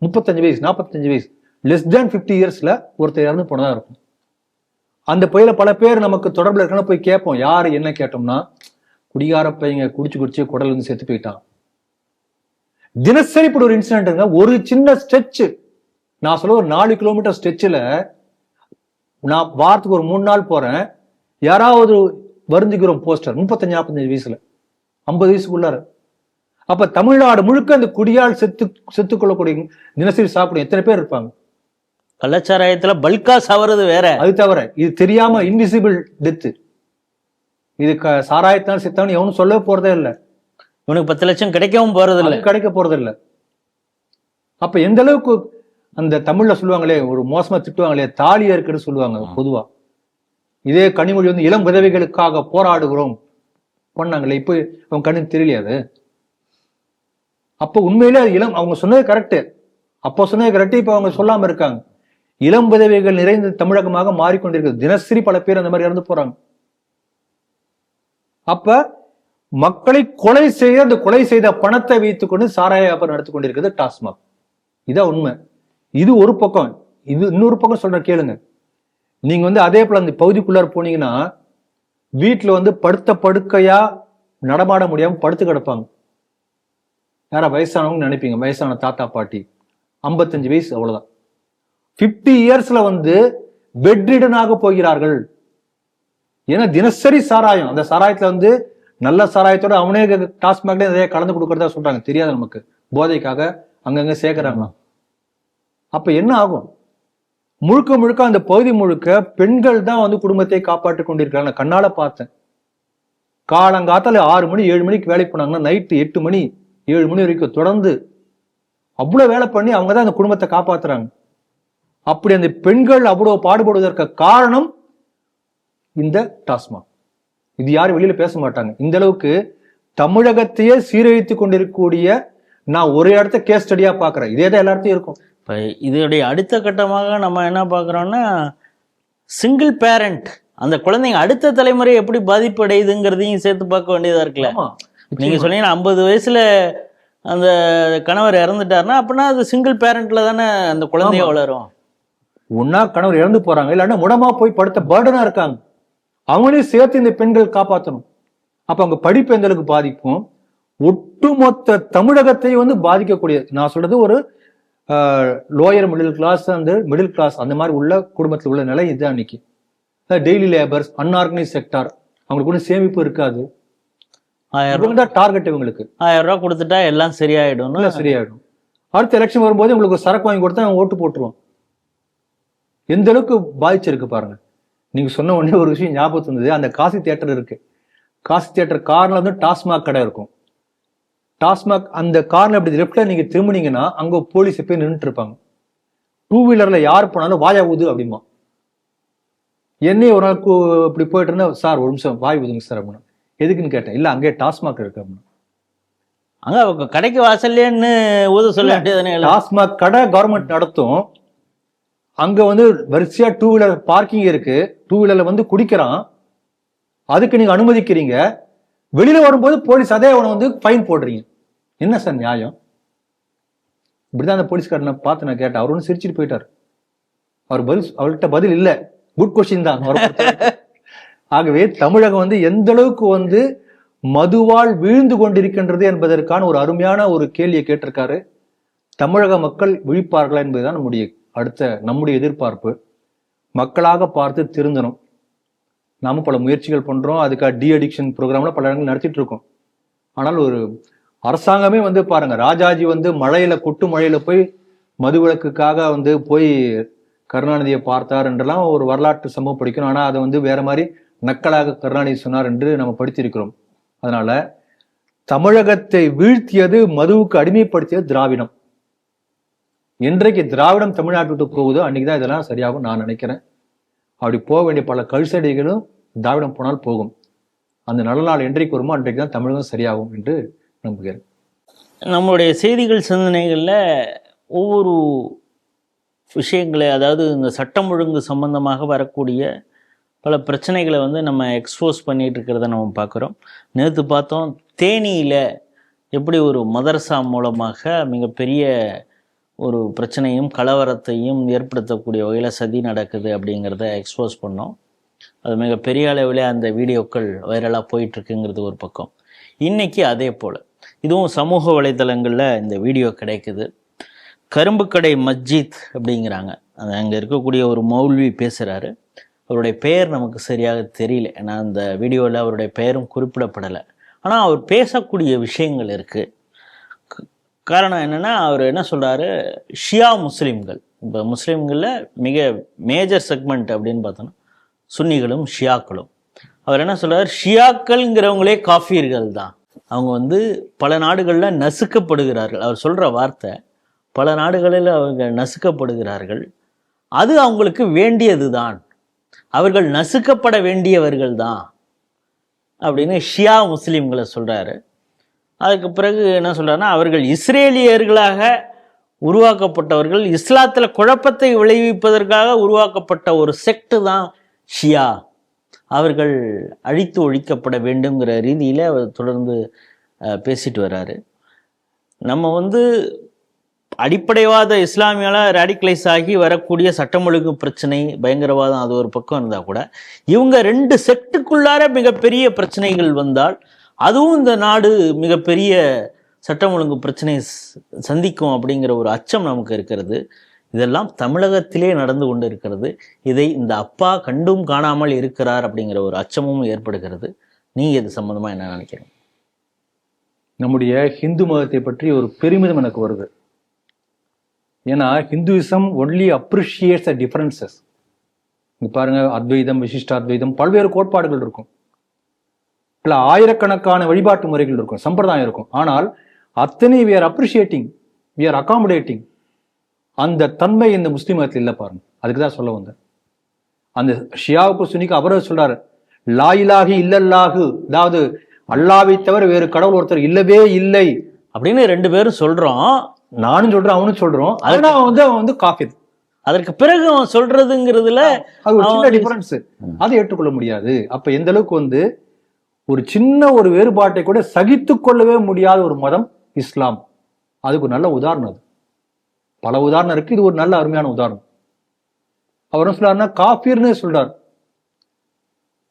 35 வயசு, 45 வயசு, லெஸ் தேன் 50 இயர்ஸ்ல ஒருத்தர் இறந்து போனதா இருக்கும். அந்த பையில பல பேர் நமக்கு தொடர்புல இருக்கணும், போய் கேட்போம். யாரு என்ன கேட்டோம்னா, குடிகார பையங்க குடிச்சு குடல் வந்து செத்து போயிட்டான். தினசரி இப்படி ஒரு இன்சிடென்ட்ங்க. ஒரு சின்ன ஸ்ட்ரெச், நான் சொல்ல ஒரு 4 கிலோமீட்டர் ஸ்ட்ரெச்சில் நான் வாரத்துக்கு ஒரு 3 நாள் போறேன். யாராவது வருந்துகிறோம் போஸ்டர், 35-45 வயசுல, 50 வயசுக்குள்ளார. அப்ப தமிழ்நாடு முழுக்க அந்த குடியால் செத்துக்கொள்ளக்கூடிய, தினசரி சாப்பிடும் எத்தனை பேர் இருப்பாங்க? கள்ளச்சாராயத்துல பல்கா சவறது வேற, அது தவிர இது தெரியாம இன்விசிபிள் டெத்து. இது சாராயத்தினால் செத்தவன் எவனும் சொல்ல போறதே இல்லை. இவனுக்கு 10 லட்சம் கிடைக்கவும் போறது இல்லை, கிடைக்க போறது இல்லை. அப்ப எந்த அளவுக்கு அந்த தமிழ்ல சொல்லுவாங்களே, ஒரு மோசமா திட்டுவாங்களே, தாலி இருக்குன்னு சொல்லுவாங்க பொதுவா. இதே கனிமொழி வந்து இளம் விதவைகளுக்காக போராடுகிறோம் பண்ணாங்களே, இப்போ அவங்க கண்ணுக்கு தெரியலையா அது? அப்போ உண்மையிலே அது அவங்க சொன்னது கரெக்டு, அப்போ சொன்னது கரெக்டு, இப்போ அவங்க சொல்லாம இருக்காங்க. இளம் விதவைகள் நிறைந்த தமிழகமாக மாறிக்கொண்டிருக்கிறது. தினசரி பல பேர் அந்த மாதிரி இறந்து போறாங்க. அப்ப மக்களை கொலை செய்ய, அந்த கொலை செய்த பணத்தை வைத்துக் கொண்டு சாராய வியாபாரம் நடத்தி கொண்டிருக்கிறது டாஸ்மாக். இதான் உண்மை. இது ஒரு பக்கம். இது இன்னொரு பக்கம் சொல்ற கேளுங்க. நீங்க வந்து அதே போல அந்த பகுதிக்குள்ளார போனீங்கன்னா வீட்டுல வந்து படுத்த படுக்கையா நடமாட முடியாம படுத்து கிடப்பாங்க. யாரா வயசானவங்க நினைப்பீங்க, வயசான தாத்தா பாட்டி, 55 வயசு, அவ்வளவுதான். 50 இயர்ஸ்ல வந்து பெட்ரிடனாக போகிறார்கள். ஏன்னா தினசரி சாராயம், அந்த சாராயத்துல வந்து நல்ல சாராயத்தோட அவனே டாஸ்மாக்ல நிறைய கலந்து கொடுக்கறதா சொல்றாங்க, தெரியாது நமக்கு, போதைக்காக அங்கங்க சேர்க்கிறாங்களாம். அப்ப என்ன ஆகும்? முழுக்க முழுக்க அந்த பகுதி முழுக்க பெண்கள் தான் வந்து குடும்பத்தை காப்பாற்றி கொண்டிருக்கிறாங்க. நான் கண்ணால பார்த்தேன். காலங்காத்தால 6 மணி 7 மணிக்கு வேலைக்கு போனாங்கன்னா நைட்டு 8 மணி 7 மணி வரைக்கும் தொடர்ந்து அவ்வளவு வேலை பண்ணி அவங்க தான் அந்த குடும்பத்தை காப்பாத்துறாங்க. அப்படி அந்த பெண்கள் அவ்வளவு பாடுபடுவதற்கு காரணம் இந்த டாஸ்மாக். இது யாரும் வெளியில பேச மாட்டாங்க. இந்த அளவுக்கு தமிழகத்தையே சீரழித்து கொண்டிருக்கக்கூடிய நான் ஒரு இடத்த கேஸ் ஸ்டடியா பாக்குறேன். இதே தான் எல்லாத்தையும் இருக்கும். இப்போ இதோடைய அடுத்த கட்டமாக நம்ம என்ன பார்க்குறோம்னா, சிங்கிள் பேரண்ட், அந்த குழந்தைங்க அடுத்த தலைமுறை எப்படி பாதிப்பு அடையுதுங்கிறதையும் சேர்த்து பார்க்க வேண்டியதா இருக்குல்ல. நீங்க சொன்னீங்கன்னா 50 வயசுல அந்த கணவர் இறந்துட்டாருன்னா அப்படின்னா அது சிங்கிள் பேரண்ட்ல தானே அந்த குழந்தைய வளரும். ஒன்னா கணவர் இறந்து போறாங்க, இல்லைன்னா முடமா போய் படுத்த பேர்டனா இருக்காங்க, அவங்களையும் சேர்த்து இந்த பெண்கள் காப்பாற்றணும். அப்ப அவங்க படிப்பு எந்த அளவுக்கு பாதிக்கும், ஒட்டுமொத்த தமிழகத்தை வந்து பாதிக்கக்கூடிய, நான் சொல்றது ஒரு லோயர் மிடில் கிளாஸ் அந்த மிடில் கிளாஸ் அந்த மாதிரி உள்ள குடும்பத்தில் உள்ள நிலை இதுதான். அன்னைக்கு டெய்லி லேபர்ஸ், அன்ஆர்கனைஸ் செக்டார், அவங்களுக்கு ஒன்றும் சேமிப்பு இருக்காது. 1000 ரூபாய் தான் டார்கெட் இவங்களுக்கு. 1000 ரூபாய் கொடுத்துட்டா எல்லாம் சரியாயிடும். சரியாயிடும். அடுத்த எலெக்ஷன் வரும்போது உங்களுக்கு சரக்கு வாங்கி கொடுத்தா அவங்க ஓட்டு போட்டுருவோம். எந்த அளவுக்கு பாதிச்சிருக்கு பாருங்க. நீங்க சொன்ன உடனே ஒரு விஷயம் ஞாபகத்து வந்தது. அந்த காசி தியேட்டர் இருக்கு, காசி தியேட்டர் கார்ல வந்து டாஸ்மாக் கடை இருக்கும். டாஸ்மாக் அந்த கார்ல அப்படி லெப்ட்ல நீங்க திரும்பினீங்கன்னா அங்க போலீஸ் போய் நின்றுட்டு இருப்பாங்க. 2 வீலர்ல யார் போனாலும் வாயா ஊது அப்படிமா. என்னையே ஒரு நாள் இப்படி போயிட்டு இருந்தா, சார் ஒரு நிமிஷம் வாய் ஊதுங்க சார் அப்படின்னா. எதுக்குன்னு கேட்டேன். இல்ல அங்கே டாஸ்மாக் இருக்கு அப்படின்னா. அங்க கடைக்கு வாசல்லேன்னு ஊத சொல்ல வேண்டியதானே. டாஸ்மாக் கடை கவர்மெண்ட் நடத்தும். அங்க வந்து வரிசையா 2 வீலர் பார்க்கிங் இருக்கு. 2 வீலர்ல வந்து குடிக்கிறான், அதுக்கு நீங்க அனுமதிக்கிறீங்க. வெளியில வரும்போது போலீஸ் அதே அவனை வந்து ஃபைன் போடுறீங்க. என்ன சார் நியாயம்? இப்படிதான் அந்த போலீஸ்காரனை பார்த்து நான் கேட்டேன். அவர் ஒன்று சிரிச்சுட்டு போயிட்டார். அவர்கிட்ட பதில் இல்ல. குட் கொஸ்டின் தான். ஆகவே தமிழகம் வந்து எந்த அளவுக்கு வந்து மதுவால் வீழ்ந்து கொண்டிருக்கின்றது என்பதற்கான ஒரு அருமையான ஒரு கேள்வியை கேட்டிருக்காரு. தமிழக மக்கள் விழிப்பார்களா என்பதுதான் நம்முடைய எதிர்பார்ப்பு. மக்களாக பார்த்து திருந்தணும். நாம பல முயற்சிகள் பண்றோம். அதுக்காக டி அடிக்ஷன் ப்ரோக்ராம்ல பல இடங்கள் நடத்திட்டு இருக்கோம். ஆனால் ஒரு அரசாங்கமே வந்து பாருங்க, ராஜாஜி வந்து கொட்டு மழையில போய் மதுவிலக்குக்காக வந்து போய் கருணாநிதியை பார்த்தார் என்றெல்லாம் ஒரு வரலாற்று சம்பவம் படிக்கணும். ஆனா அதை வந்து வேற மாதிரி நக்கலாக கருணாநிதி சொன்னார் என்று நம்ம படித்திருக்கிறோம். அதனால தமிழகத்தை வீழ்த்தியது, மதுவுக்கு அடிமைப்படுத்தியது திராவிடம். என்றைக்கு திராவிடம் தமிழ்நாட்டு விட்டு போகுதோ அன்னைக்குதான் இதெல்லாம் சரியாகும் நான் நினைக்கிறேன். அப்படி போக வேண்டிய பல கல்சடிகளும் திராவிடம் போனால் போகும். அந்த நல்ல நாள் என்றைக்கு வருமோ அன்றைக்கு தான் தமிழகம் சரியாகும் என்று நம்புகிறேன். நம்மளுடைய செய்திகள் சிந்தனைகளில் ஒவ்வொரு விஷயங்களை, அதாவது இந்த சட்டம் ஒழுங்கு சம்பந்தமாக வரக்கூடிய பல பிரச்சனைகளை வந்து நம்ம எக்ஸ்போஸ் பண்ணிட்டு இருக்கிறத நம்ம பார்க்குறோம். நேற்று பார்த்தோம், தேனியில் எப்படி ஒரு மதரசா மூலமாக மிகப்பெரிய ஒரு பிரச்சனையும் கலவரத்தையும் ஏற்படுத்தக்கூடிய வகையில் சதி நடக்குது அப்படிங்கிறத எக்ஸ்போஸ் பண்ணோம். அது மிகப்பெரிய அளவில் அந்த வீடியோக்கள் வைரலாக போயிட்டுருக்குங்கிறது ஒரு பக்கம். இன்றைக்கி அதே போல் இதுவும் சமூக வலைதளங்களில் இந்த வீடியோ கிடைக்குது. கரும்புக்கடை மஸ்ஜித் அப்படிங்கிறாங்க. அது அங்கே இருக்கக்கூடிய ஒரு மௌல்வி பேசுகிறாரு. அவருடைய பெயர் நமக்கு சரியாக தெரியல, ஏன்னா அந்த வீடியோவில் அவருடைய பெயரும் குறிப்பிடப்படலை. ஆனால் அவர் பேசக்கூடிய விஷயங்கள் இருக்குது. காரணம் என்னென்னா, அவர் என்ன சொல்கிறாரு, ஷியா முஸ்லீம்கள், இப்போ முஸ்லீம்களில் மிக மேஜர் செக்மெண்ட் அப்படின்னு பார்த்தோன்னா சுன்னிகளும் ஷியாக்களும். அவர் என்ன சொல்கிறார், ஷியாக்கள்ங்கிறவங்களே காஃபியர்கள் தான். அவங்க வந்து பல நாடுகளில் நசுக்கப்படுகிறார்கள். அவர் சொல்கிற வார்த்தை, பல நாடுகளில் அவங்க நசுக்கப்படுகிறார்கள், அது அவங்களுக்கு வேண்டியது தான், அவர்கள் நசுக்கப்பட வேண்டியவர்கள் தான் அப்படின்னு ஷியா முஸ்லீம்களை சொல்கிறாரு. அதுக்கு பிறகு என்ன சொல்கிறாருன்னா, அவர்கள் இஸ்ரேலியர்களாக உருவாக்கப்பட்டவர்கள், இஸ்லாத்தில் குழப்பத்தை விளைவிப்பதற்காக உருவாக்கப்பட்ட ஒரு செக்ட் தான் ஷியா, அவர்கள் அழித்து ஒழிக்கப்பட வேண்டுங்கிற ரீதியில் அவர் தொடர்ந்து பேசிட்டு வர்றாரு. நம்ம வந்து அடிப்படைவாத இஸ்லாமியால் ரேடிக்கலைஸ் ஆகி வரக்கூடிய சட்டம் ஒழுங்கு பிரச்சனை, பயங்கரவாதம், அது ஒரு பக்கம் இருந்தால் கூட இவங்க 2 செக்டுக்குள்ளார மிகப்பெரிய பிரச்சனைகள் வந்தால் அதுவும் இந்த நாடு மிகப்பெரிய சட்டம் ஒழுங்கு பிரச்சனை சந்திக்கும் அப்படிங்கிற ஒரு அச்சம் நமக்கு இருக்கிறது. இதெல்லாம் தமிழகத்திலே நடந்து கொண்டு இருக்கிறது. இதை இந்த அப்பா கண்டும் காணாமல் இருக்கிறார் அப்படிங்கிற ஒரு அச்சமும் ஏற்படுகிறது. நீங்க இது சம்பந்தமா என்ன நினைக்கிறீங்க? நம்முடைய ஹிந்து மதத்தை பற்றி ஒரு பெருமிதம் எனக்கு வருது. ஏன்னா ஹிந்துயிசம் ஒன்லி அப்ரிஷியேட்ஸ் த டிஃபரன்சஸ். இங்க பாருங்க, அத்வைதம், விசிஷ்டாத்வைதம், பல்வேறு கோட்பாடுகள் இருக்கும், இல்ல ஆயிரக்கணக்கான வழிபாட்டு முறைகள் இருக்கும், சம்பிரதாயம் இருக்கும். ஆனால் அத்தனை we are appreciating, we are accommodating. அந்த தன்மை இந்த முஸ்லிம் மதத்தில் இல்லை பாருங்க. அதுக்கு தான் சொல்ல வந்தேன். அந்த ஷியாவுக்கு சுனிக்கு அவரே சொல்றாரு, லா இலாஹி இல்லல்லாஹு, அதாவது அல்லாவை தவிர வேறு கடவுள் ஒருத்தர் இல்லவே இல்லை அப்படின்னு ரெண்டு பேரும் சொல்றோம். நானும் சொல்றேன், அவனும் சொல்றோம். ஆனா அவன் வந்து காஃபிர். அதற்கு பிறகு அவன் சொல்றதுங்கிறதுல அது ஒரு சின்ன டிஃபரன்ஸ், அதை ஏற்றுக்கொள்ள முடியாது. அப்ப எந்த அளவுக்கு வந்து ஒரு சின்ன ஒரு வேறுபாட்டை கூட சகித்து கொள்ளவே முடியாத ஒரு மதம் இஸ்லாம். அதுக்கு ஒரு நல்ல உதாரணம். அது பல உதாரணம் இருக்கு, இது ஒரு நல்ல அருமையான உதாரணம். அவர் என்ன சொல்றாருன்னா, காஃபிர்னு சொல்றார்.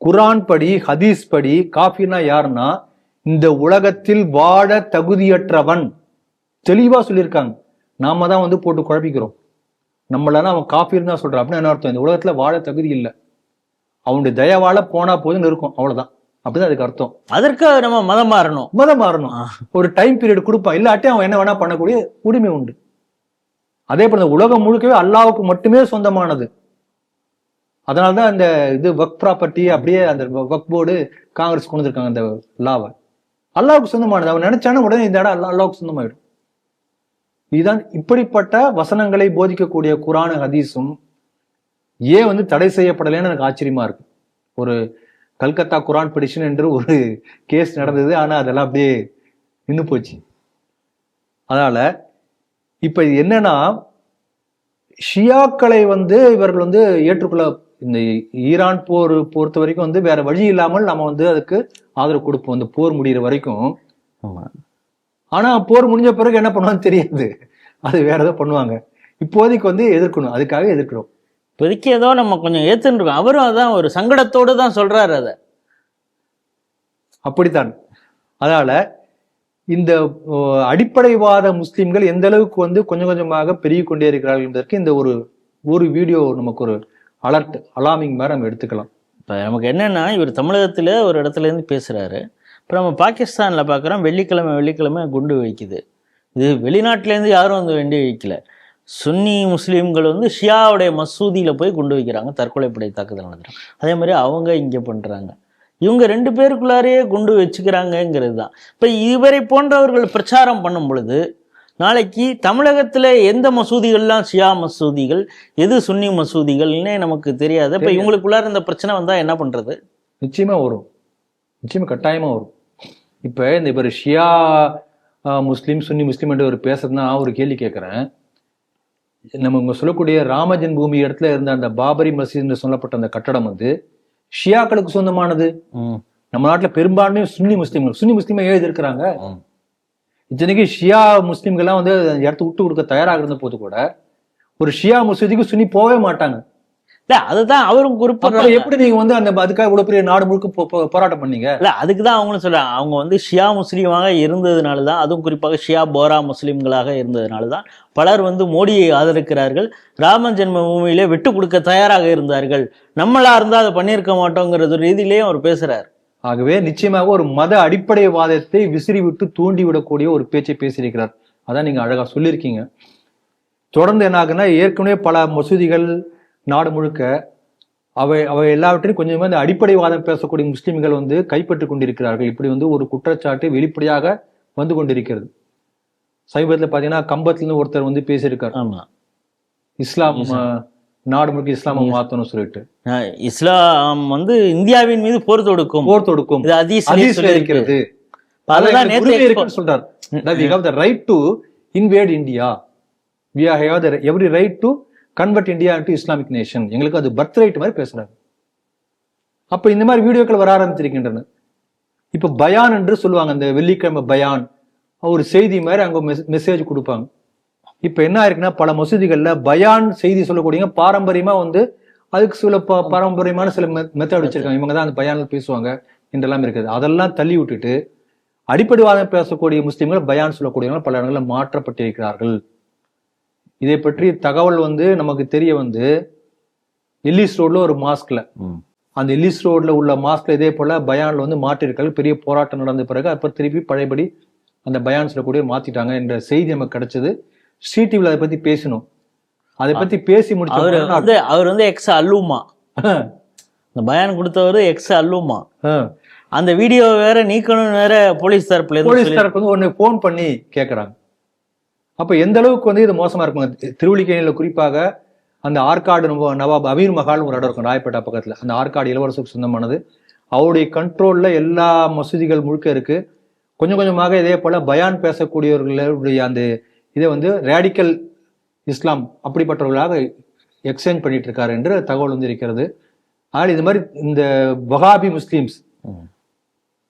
குரான் படி, ஹதீஸ் படி காஃபிர்னா யாருன்னா இந்த உலகத்தில் வாழ தகுதியற்றவன். தெளிவா சொல்லியிருக்காங்க. நாம தான் வந்து போட்டு குழப்பிக்கிறோம். நம்மளால அவன் காஃபிர்னு தான் சொல்றான். அப்படின்னு என்ன அர்த்தம்? இந்த உலகத்துல வாழ தகுதி இல்லை, அவனுடைய தயவால போனா போதுன்னு இருக்கும், அவ்வளவுதான். அப்படிதான் அதுக்கு அர்த்தம். அதற்கு நம்ம மதம் மாறணும். ஒரு டைம் பீரியட் கொடுப்பான், இல்லாட்டி அவன் என்ன வேணா பண்ணக்கூடிய உரிமை உண்டு. அதே போல உலகம் முழுக்கவே அல்லாவுக்கு மட்டுமே சொந்தமானது. அதனால்தான் இந்த இது வக் ப்ராப்பர்ட்டி அப்படியே அந்த வக் போர்டு காங்கிரஸ் கொண்டு வந்திருக்காங்க. அந்த லாவை அல்லாவுக்கு சொந்தமானது. அவன் நினைச்சானா உடனே இந்த இடம் அல்லாவுக்கு சொந்தமாயிடும். இதுதான் இப்படிப்பட்ட வசனங்களை போதிக்கக்கூடிய குரான் ஹதீஸும் ஏன் வந்து தடை செய்யப்படலைன்னு எனக்கு ஆச்சரியமா இருக்கு. ஒரு கல்கத்தா குரான் பெடிஷன் என்று ஒரு கேஸ் நடந்தது, ஆனா அதெல்லாம் அப்படியே நின்று போச்சு. அதனால இப்ப இது என்னன்னா, ஷியாக்களை வந்து இவர்கள் வந்து ஏற்றுக்கொள்ள, இந்த ஈரான் போர் பொறுத்த வரைக்கும் வந்து வேற வழி இல்லாமல் நம்ம வந்து அதுக்கு ஆதரவு கொடுப்போம் இந்த போர் முடிகிற வரைக்கும். ஆனா போர் முடிஞ்ச பிறகு என்ன பண்ணுவான்னு தெரியாது, அது வேற ஏதோ பண்ணுவாங்க. இப்போதைக்கு வந்து எதிர்க்கணும், அதுக்காக எதிர்க்கிறோம். இப்போதைக்கு ஏதோ நம்ம கொஞ்சம் ஏத்துன்னு இருக்கோம். அவரும் அதான் ஒரு சங்கடத்தோடு தான் சொல்றாரு. அதை அப்படித்தான். அதனால இந்த அடிப்படைவாத முஸ்லிம்கள் எந்த அளவுக்கு வந்து கொஞ்சம் கொஞ்சமாக பெருகி கொண்டே இருக்கிறார்கள் என்பதற்கு இந்த ஒரு வீடியோ நமக்கு ஒரு அலர்ட், அலார்மிங் மாதிரி நம்ம எடுத்துக்கலாம். இப்போ நமக்கு என்னன்னா, இவர் தமிழகத்துல ஒரு இடத்துல இருந்து பேசுறாரு. இப்போ நம்ம பாகிஸ்தான்ல பார்க்குறோம், வெள்ளிக்கிழமை குண்டு வைக்குது. இது வெளிநாட்டிலேருந்து யாரும் வந்து வெண்டி வைக்கல. சுன்னி முஸ்லீம்கள் வந்து ஷியாவுடைய மசூதியில போய் குண்டு வைக்கிறாங்க, தற்கொலைப்படை தாக்குதல் நடத்துறாங்க. அதே மாதிரி அவங்க இங்கே பண்றாங்க. இவங்க ரெண்டு பேருக்குள்ளாரையே குண்டு வச்சுக்கிறாங்கங்கிறது தான். இப்போ இவரை போன்றவர்கள் பிரச்சாரம் பண்ணும் பொழுது நாளைக்கு தமிழகத்துல எந்த மசூதிகள்லாம் ஷியா மசூதிகள், எது சுன்னி மசூதிகள்னே நமக்கு தெரியாது. இப்போ இவங்களுக்குள்ளார இந்த பிரச்சனை வந்தா என்ன பண்றது? நிச்சயமா வரும், நிச்சயமா கட்டாயமா வரும். இப்ப இந்த இவர் ஷியா முஸ்லீம் சுன்னி முஸ்லீம் என்று ஒரு பேசுறதுனா ஒரு கேள்வி கேட்கிறேன். நம்ம இங்க சொல்லக்கூடிய ராம ஜென்மபூமி இடத்துல இருந்த அந்த பாபரி மசீத் என்று சொல்லப்பட்ட அந்த கட்டடம் வந்து ஷியாக்களுக்கு சொந்தமானது. நம்ம நாட்டுல பெரும்பான்மை சுன்னி முஸ்லீம் எழுதி இருக்கிறாங்க. இத்தனைக்கு ஷியா முஸ்லீம்கள்லாம் வந்து இடத்த விட்டு கொடுக்க தயாராக இருந்த போது கூட ஒரு ஷியா மசூதிக்கு சுன்னி போகவே மாட்டாங்க. அதுதான் அவரும் குறிப்பிட்ட. எப்படி நீங்க வந்து அந்த அதுக்காக இவ்வளவு பெரிய நாடு முழுக்க போராட்டம் பண்ணீங்க? இல்ல, அதுக்குதான் அவங்களும் சொல்றாங்க, அவங்க வந்து ஷியா முஸ்லீமாக இருந்ததுனாலதான், அதுவும் குறிப்பாக ஷியா போரா முஸ்லீம்களாக இருந்ததுனாலதான் பலர் வந்து மோடியை ஆதரிக்கிறார்கள். ராம ஜென்ம பூமியிலே விட்டு கொடுக்க தயாராக இருந்தார்கள். நம்மளா இருந்தா அதை பண்ணியிருக்க மாட்டோங்கிறது ரீதியிலேயும் அவர் பேசுறாரு. ஆகவே நிச்சயமாக ஒரு மத அடிப்படைவாதத்தை விசிறி விட்டு தூண்டி விடக்கூடிய ஒரு பேச்சை பேசியிருக்கிறார். அதான் நீங்க அழகா சொல்லியிருக்கீங்க. தொடர்ந்து என்ன ஆகுன்னா, ஏற்கனவே பல மசூதிகள் நாடு முழுக்க அவை எல்லாவற்றையும் கொஞ்சமா இந்த அடிப்படைவாதம் பேசக்கூடிய முஸ்லிம்கள் வந்து கைப்பற்றி கொண்டிருக்கிறார்கள். இப்படி வந்து ஒரு குற்றச்சாட்டு வெளிப்படையாக வந்து கொண்டிருக்கிறது. சமீபத்தில் பாத்தீங்கன்னா கம்பத்துல ஒருத்தர் வந்து பேசியிருக்காரு, ஆமா இஸ்லாம் நாடு முழுக்க இஸ்லாமை மாத்தணும் சொல்லிட்டு. இஸ்லாம் வந்து இந்தியாவின் மீது போர் தொடுக்கும் இது ஹதீஸ்ல இருக்கிறது. சொல்றாரு, we have the right to invade India, we have the every right to convert India into Islamic nation. எங்களுக்கு அது பர்த் ரைட் மாதிரி பேசுறாங்க. அப்ப இந்த மாதிரி வீடியோக்கள் வர ஆரம்பிச்சிருக்கின்றன. இப்ப பயான் என்று சொல்லுவாங்க, இந்த வெள்ளிக்கிழமை பயான் ஒரு செய்தி மாதிரி அங்க மெசேஜ் கொடுப்பாங்க. இப்ப என்ன ஆயிருக்குன்னா, பல மசூதிகள்ல பயான் செய்தி சொல்லக்கூடிய பாரம்பரியமா வந்து அதுக்கு சில பாரம்பரியமான சில மெத்தட் வச்சிருக்காங்க. இவங்க தான் அந்த பயான்ல பேசுவாங்க என்றெல்லாம் இருக்குது. அதெல்லாம் தள்ளி விட்டுட்டு அடிப்படைவாதம் பேசக்கூடிய முஸ்லிம்கள் பயான் சொல்லக்கூடியவங்க பல இடங்களில் மாற்றப்பட்டிருக்கிறார்கள். இதை பற்றி தகவல் வந்து நமக்கு தெரிய வந்து எல்லிஸ் ரோட்ல ஒரு மாஸ்க்ல, அந்த எல்லிஸ் ரோட்ல உள்ள மாஸ்க்ல இதே போல பயான்ல வந்து மாற்றிருக்காங்க. பெரிய போராட்டம் நடந்த பிறகு அப்புறம் திருப்பி பழையபடி அந்த பயான்ஸ்ல கூட மாத்திட்டாங்க என்ற செய்தி நமக்கு கிடைச்சது. ஸ்ரீ டிவில அதை பத்தி பேசணும். அதை பத்தி பேசி முடிச்ச அவர் வந்து எக்ஸ் அல்லுமா, இந்த பயான் கொடுத்தவர் எக்ஸ் அல்லுமா. அந்த வீடியோ வேற நீக்கணும் வேற போலீஸ் தரப்புல வந்து ஒன்னு போன் பண்ணி கேக்குறாங்க. அப்ப எந்த அளவுக்கு வந்து இது மோசமா இருக்கும். திருவள்ளிக்கேணியில குறிப்பாக அந்த ஆற்காடு நவாப் அமீர் மஹால் ஒரு இடம் இருக்கும் ராயப்பேட்டா பக்கத்துல. அந்த ஆற்காடு இளவரசுக்கு சொந்தமானது. அவருடைய கண்ட்ரோல்ல எல்லா மசூதிகள் முழுக்க இருக்கு. கொஞ்சம் கொஞ்சமாக இதே போல பயான் பேசக்கூடியவர்களுடைய அந்த இதை வந்து ரேடிக்கல் இஸ்லாம் அப்படிப்பட்டவர்களாக எக்ஸ்சேஞ்ச் பண்ணிட்டு இருக்காரு என்று தகவல் வந்து இருக்கிறது. ஆனால் இது மாதிரி இந்த வஹாபி முஸ்லீம்ஸ்,